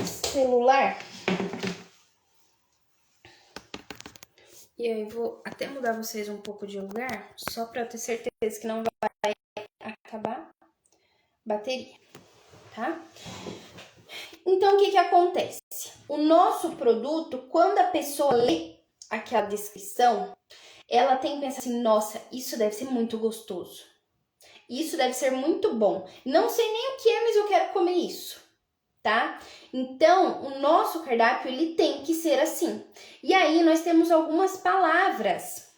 celular. E aí, vou até mudar vocês um pouco de lugar, só para eu ter certeza que não vai acabar a bateria, tá? Então, o que acontece? O nosso produto, quando a pessoa lê aquela descrição, ela tem que pensar assim, nossa, isso deve ser muito gostoso. Isso deve ser muito bom. Não sei nem o que é, mas eu quero comer isso, tá? Então, o nosso cardápio, ele tem que ser assim. E aí, nós temos algumas palavras.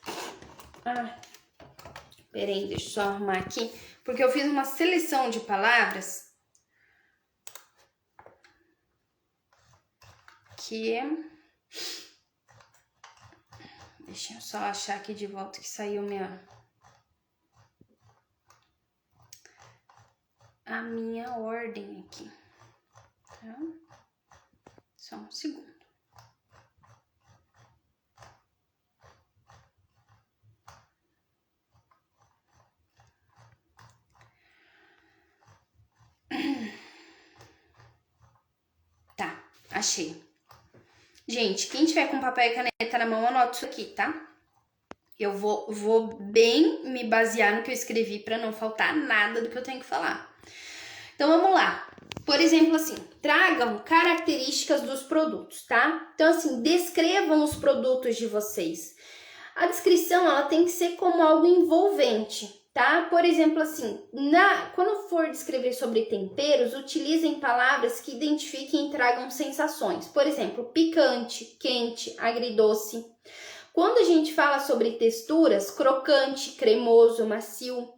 Peraí, deixa eu só arrumar aqui. Porque eu fiz uma seleção de palavras que... Deixa eu só achar aqui de volta que saiu a minha ordem aqui, tá? Só um segundo. Tá, achei. Gente, quem tiver com papel e caneta na mão, anota isso aqui, tá? Eu vou bem me basear no que eu escrevi para não faltar nada do que eu tenho que falar. Então, vamos lá. Por exemplo, assim, tragam características dos produtos, tá? Então, assim, descrevam os produtos de vocês. A descrição, ela tem que ser como algo envolvente, tá? Por exemplo, assim, quando for descrever sobre temperos, utilizem palavras que identifiquem e tragam sensações. Por exemplo, picante, quente, agridoce. Quando a gente fala sobre texturas, crocante, cremoso, macio,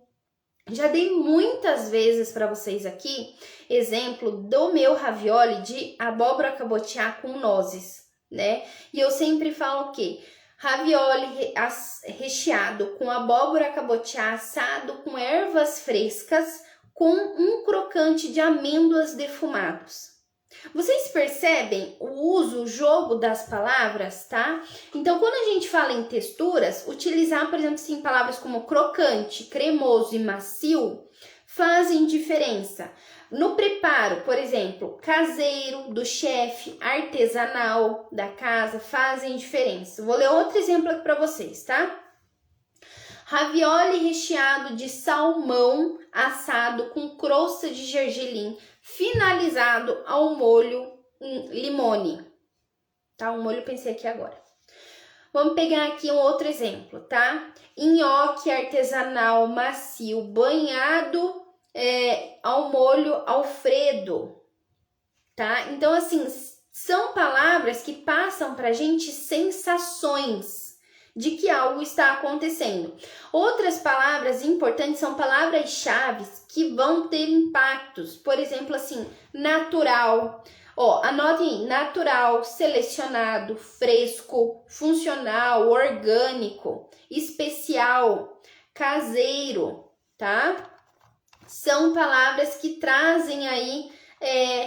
já dei muitas vezes para vocês aqui exemplo do meu ravioli de abóbora cabotiá com nozes, né? E eu sempre falo o quê? Ravioli recheado com abóbora cabotiá assado com ervas frescas com um crocante de amêndoas defumados. Vocês percebem o jogo das palavras, tá? Então, quando a gente fala em texturas, utilizar, por exemplo, assim, palavras como crocante, cremoso e macio fazem diferença. No preparo, por exemplo, caseiro, do chefe, artesanal, da casa, fazem diferença. Vou ler outro exemplo aqui para vocês, tá? ravioli recheado de salmão assado com crosta de gergelim, finalizado ao molho limone. Tá? O molho pensei aqui agora. Vamos pegar aqui um outro exemplo, tá? Nhoque artesanal macio banhado ao molho Alfredo, tá? Então, assim, são palavras que passam pra gente sensações de que algo está acontecendo. Outras palavras importantes são palavras-chave que vão ter impactos. Por exemplo, assim, natural. Ó, anotem aí, natural, selecionado, fresco, funcional, orgânico, especial, caseiro, tá? São palavras que trazem aí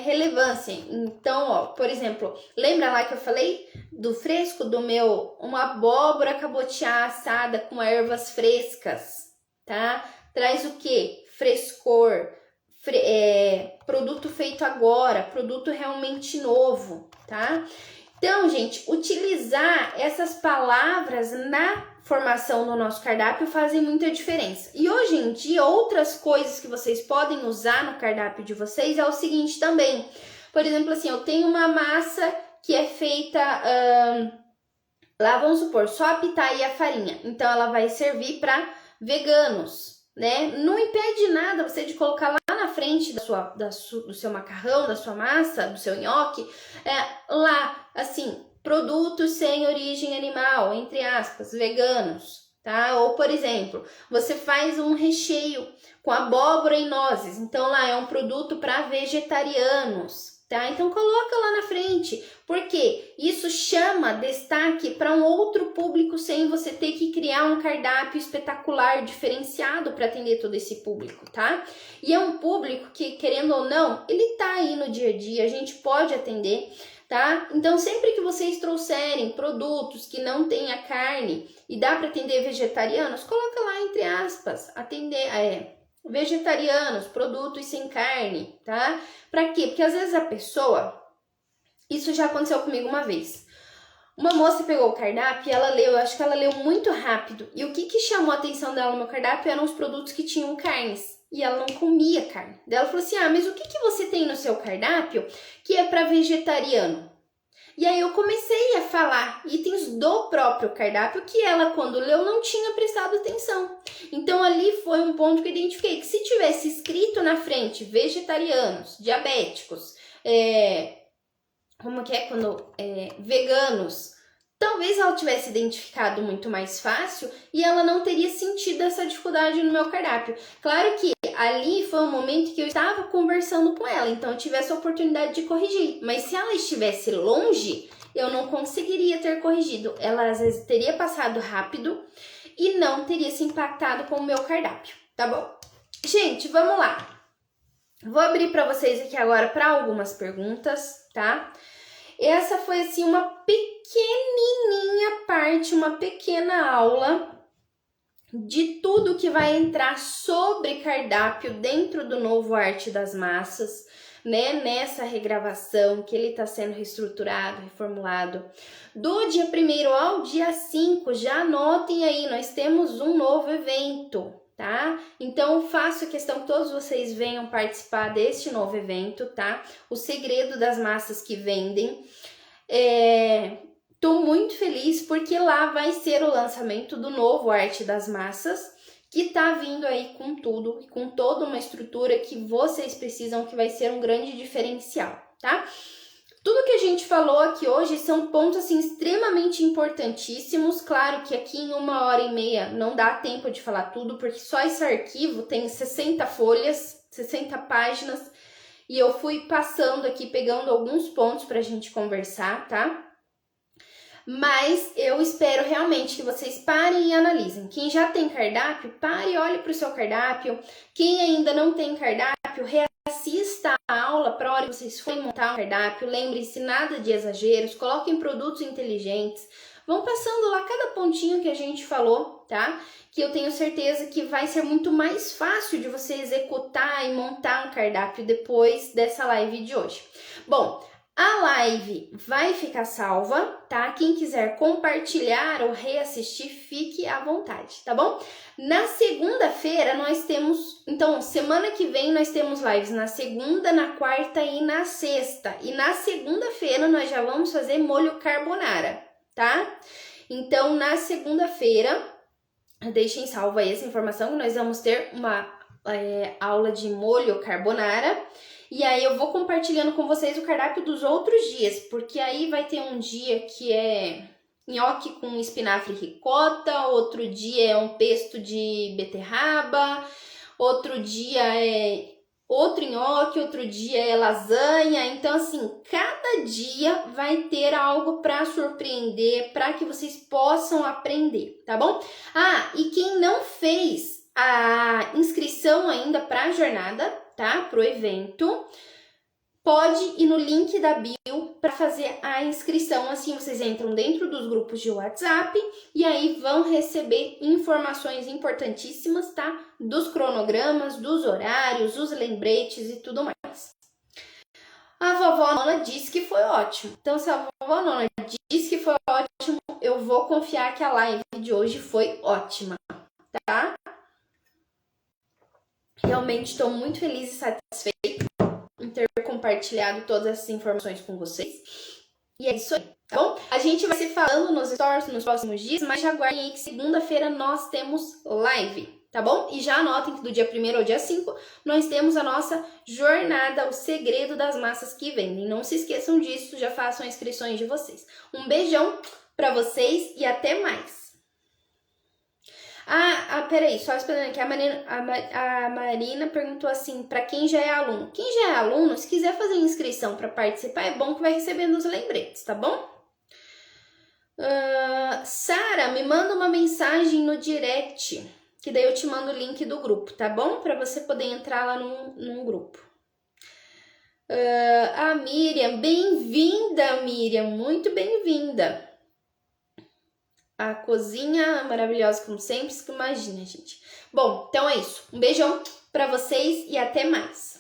relevância. Então, ó, por exemplo, lembra lá que eu falei do fresco do meu, uma abóbora cabotiá assada com ervas frescas, tá? Traz o que? Frescor, produto feito agora, produto realmente novo, tá? Então, gente, utilizar essas palavras na formação do nosso cardápio fazem muita diferença. E hoje em dia, outras coisas que vocês podem usar no cardápio de vocês é o seguinte também. Por exemplo, assim, eu tenho uma massa que é feita, lá vamos supor, só a pitaia e a farinha. Então, ela vai servir para veganos, né? Não impede nada você de colocar lá na frente do seu macarrão, da sua massa, do seu nhoque, lá, assim, produtos sem origem animal, entre aspas, veganos, tá? Ou, por exemplo, você faz um recheio com abóbora e nozes, então lá é um produto para vegetarianos, tá? Então coloca lá na frente, porque isso chama destaque para um outro público sem você ter que criar um cardápio espetacular, diferenciado para atender todo esse público, tá? E é um público que, querendo ou não, ele tá aí no dia a dia, a gente pode atender, tá? Então, sempre que vocês trouxerem produtos que não tenha carne e dá para atender vegetarianos, coloca lá entre aspas, atender vegetarianos, produtos sem carne, tá? Para quê? Porque às vezes a pessoa, isso já aconteceu comigo uma vez. Uma moça pegou o cardápio e ela leu, eu acho que ela leu muito rápido. E o que chamou a atenção dela no meu cardápio eram os produtos que tinham carnes. E ela não comia carne. Daí ela falou assim, mas o que você tem no seu cardápio que é para vegetariano? E aí eu comecei a falar itens do próprio cardápio que ela, quando leu, não tinha prestado atenção. Então ali foi um ponto que eu identifiquei, que se tivesse escrito na frente vegetarianos, diabéticos, veganos, talvez ela tivesse identificado muito mais fácil e ela não teria sentido essa dificuldade no meu cardápio. Claro que ali foi um momento que eu estava conversando com ela, então eu tive essa oportunidade de corrigir. Mas se ela estivesse longe, eu não conseguiria ter corrigido. Ela às vezes teria passado rápido e não teria se impactado com o meu cardápio, tá bom? Gente, vamos lá. Vou abrir para vocês aqui agora para algumas perguntas, tá? Essa foi assim uma pequenininha parte, uma pequena aula de tudo que vai entrar sobre cardápio dentro do novo Arte das Massas, né? Nessa regravação que ele está sendo reestruturado, reformulado. Do dia 1º ao dia 5, já anotem aí, nós temos um novo evento, tá? Então, faço questão que todos vocês venham participar deste novo evento, tá? O segredo das massas que vendem. Tô muito feliz porque lá vai ser o lançamento do novo Arte das Massas, que tá vindo aí com tudo, com toda uma estrutura que vocês precisam, que vai ser um grande diferencial, tá? Tudo que a gente falou aqui hoje são pontos assim extremamente importantíssimos. Claro que aqui em 1h30 não dá tempo de falar tudo, porque só esse arquivo tem 60 folhas, 60 páginas, e eu fui passando aqui, pegando alguns pontos pra gente conversar, tá? Mas eu espero realmente que vocês parem e analisem. Quem já tem cardápio, pare e olhe para o seu cardápio. Quem ainda não tem cardápio, reassista a aula para a hora que vocês forem montar um cardápio. Lembrem-se, nada de exageros, coloquem produtos inteligentes. Vão passando lá cada pontinho que a gente falou, tá? Que eu tenho certeza que vai ser muito mais fácil de você executar e montar um cardápio depois dessa live de hoje. Bom, A live vai ficar salva, tá? Quem quiser compartilhar ou reassistir, fique à vontade, tá bom? Na segunda-feira nós temos, então, semana que vem nós temos lives na segunda, na quarta e na sexta. E na segunda-feira nós já vamos fazer molho carbonara, tá? Então, na segunda-feira, deixem salvo aí essa informação, nós vamos ter uma aula de molho carbonara. E aí eu vou compartilhando com vocês o cardápio dos outros dias, porque aí vai ter um dia que é nhoque com espinafre e ricota, outro dia é um pesto de beterraba, outro dia é outro nhoque, outro dia é lasanha. Então, assim, cada dia vai ter algo para surpreender, para que vocês possam aprender, tá bom? Ah, e quem não fez a inscrição ainda para a jornada, tá? Pro evento, pode ir no link da bio para fazer a inscrição. Assim vocês entram dentro dos grupos de WhatsApp e aí vão receber informações importantíssimas, tá? Dos cronogramas, dos horários, os lembretes e tudo mais. A vovó Nona disse que foi ótimo. Então, se a vovó Nona disse que foi ótimo, eu vou confiar que a live de hoje foi ótima, tá? Realmente estou muito feliz e satisfeita em ter compartilhado todas essas informações com vocês. E é isso aí, tá bom? A gente vai se falando nos stories nos próximos dias, mas já aguardem aí que segunda-feira nós temos live, tá bom? E já anotem que do dia 1º ao dia 5 nós temos a nossa jornada, o segredo das massas que vendem. Não se esqueçam disso, já façam inscrições de vocês. Um beijão pra vocês e até mais! Peraí, só esperando aqui, a Marina perguntou assim, para quem já é aluno. Quem já é aluno, se quiser fazer inscrição para participar, é bom que vai recebendo os lembretes, tá bom? Sara, me manda uma mensagem no direct, que daí eu te mando o link do grupo, tá bom? Para você poder entrar lá num grupo. A Miriam, bem-vinda, Miriam, muito bem-vinda. A cozinha maravilhosa, como sempre, imagina, gente. Bom, então é isso. Um beijão pra vocês e até mais.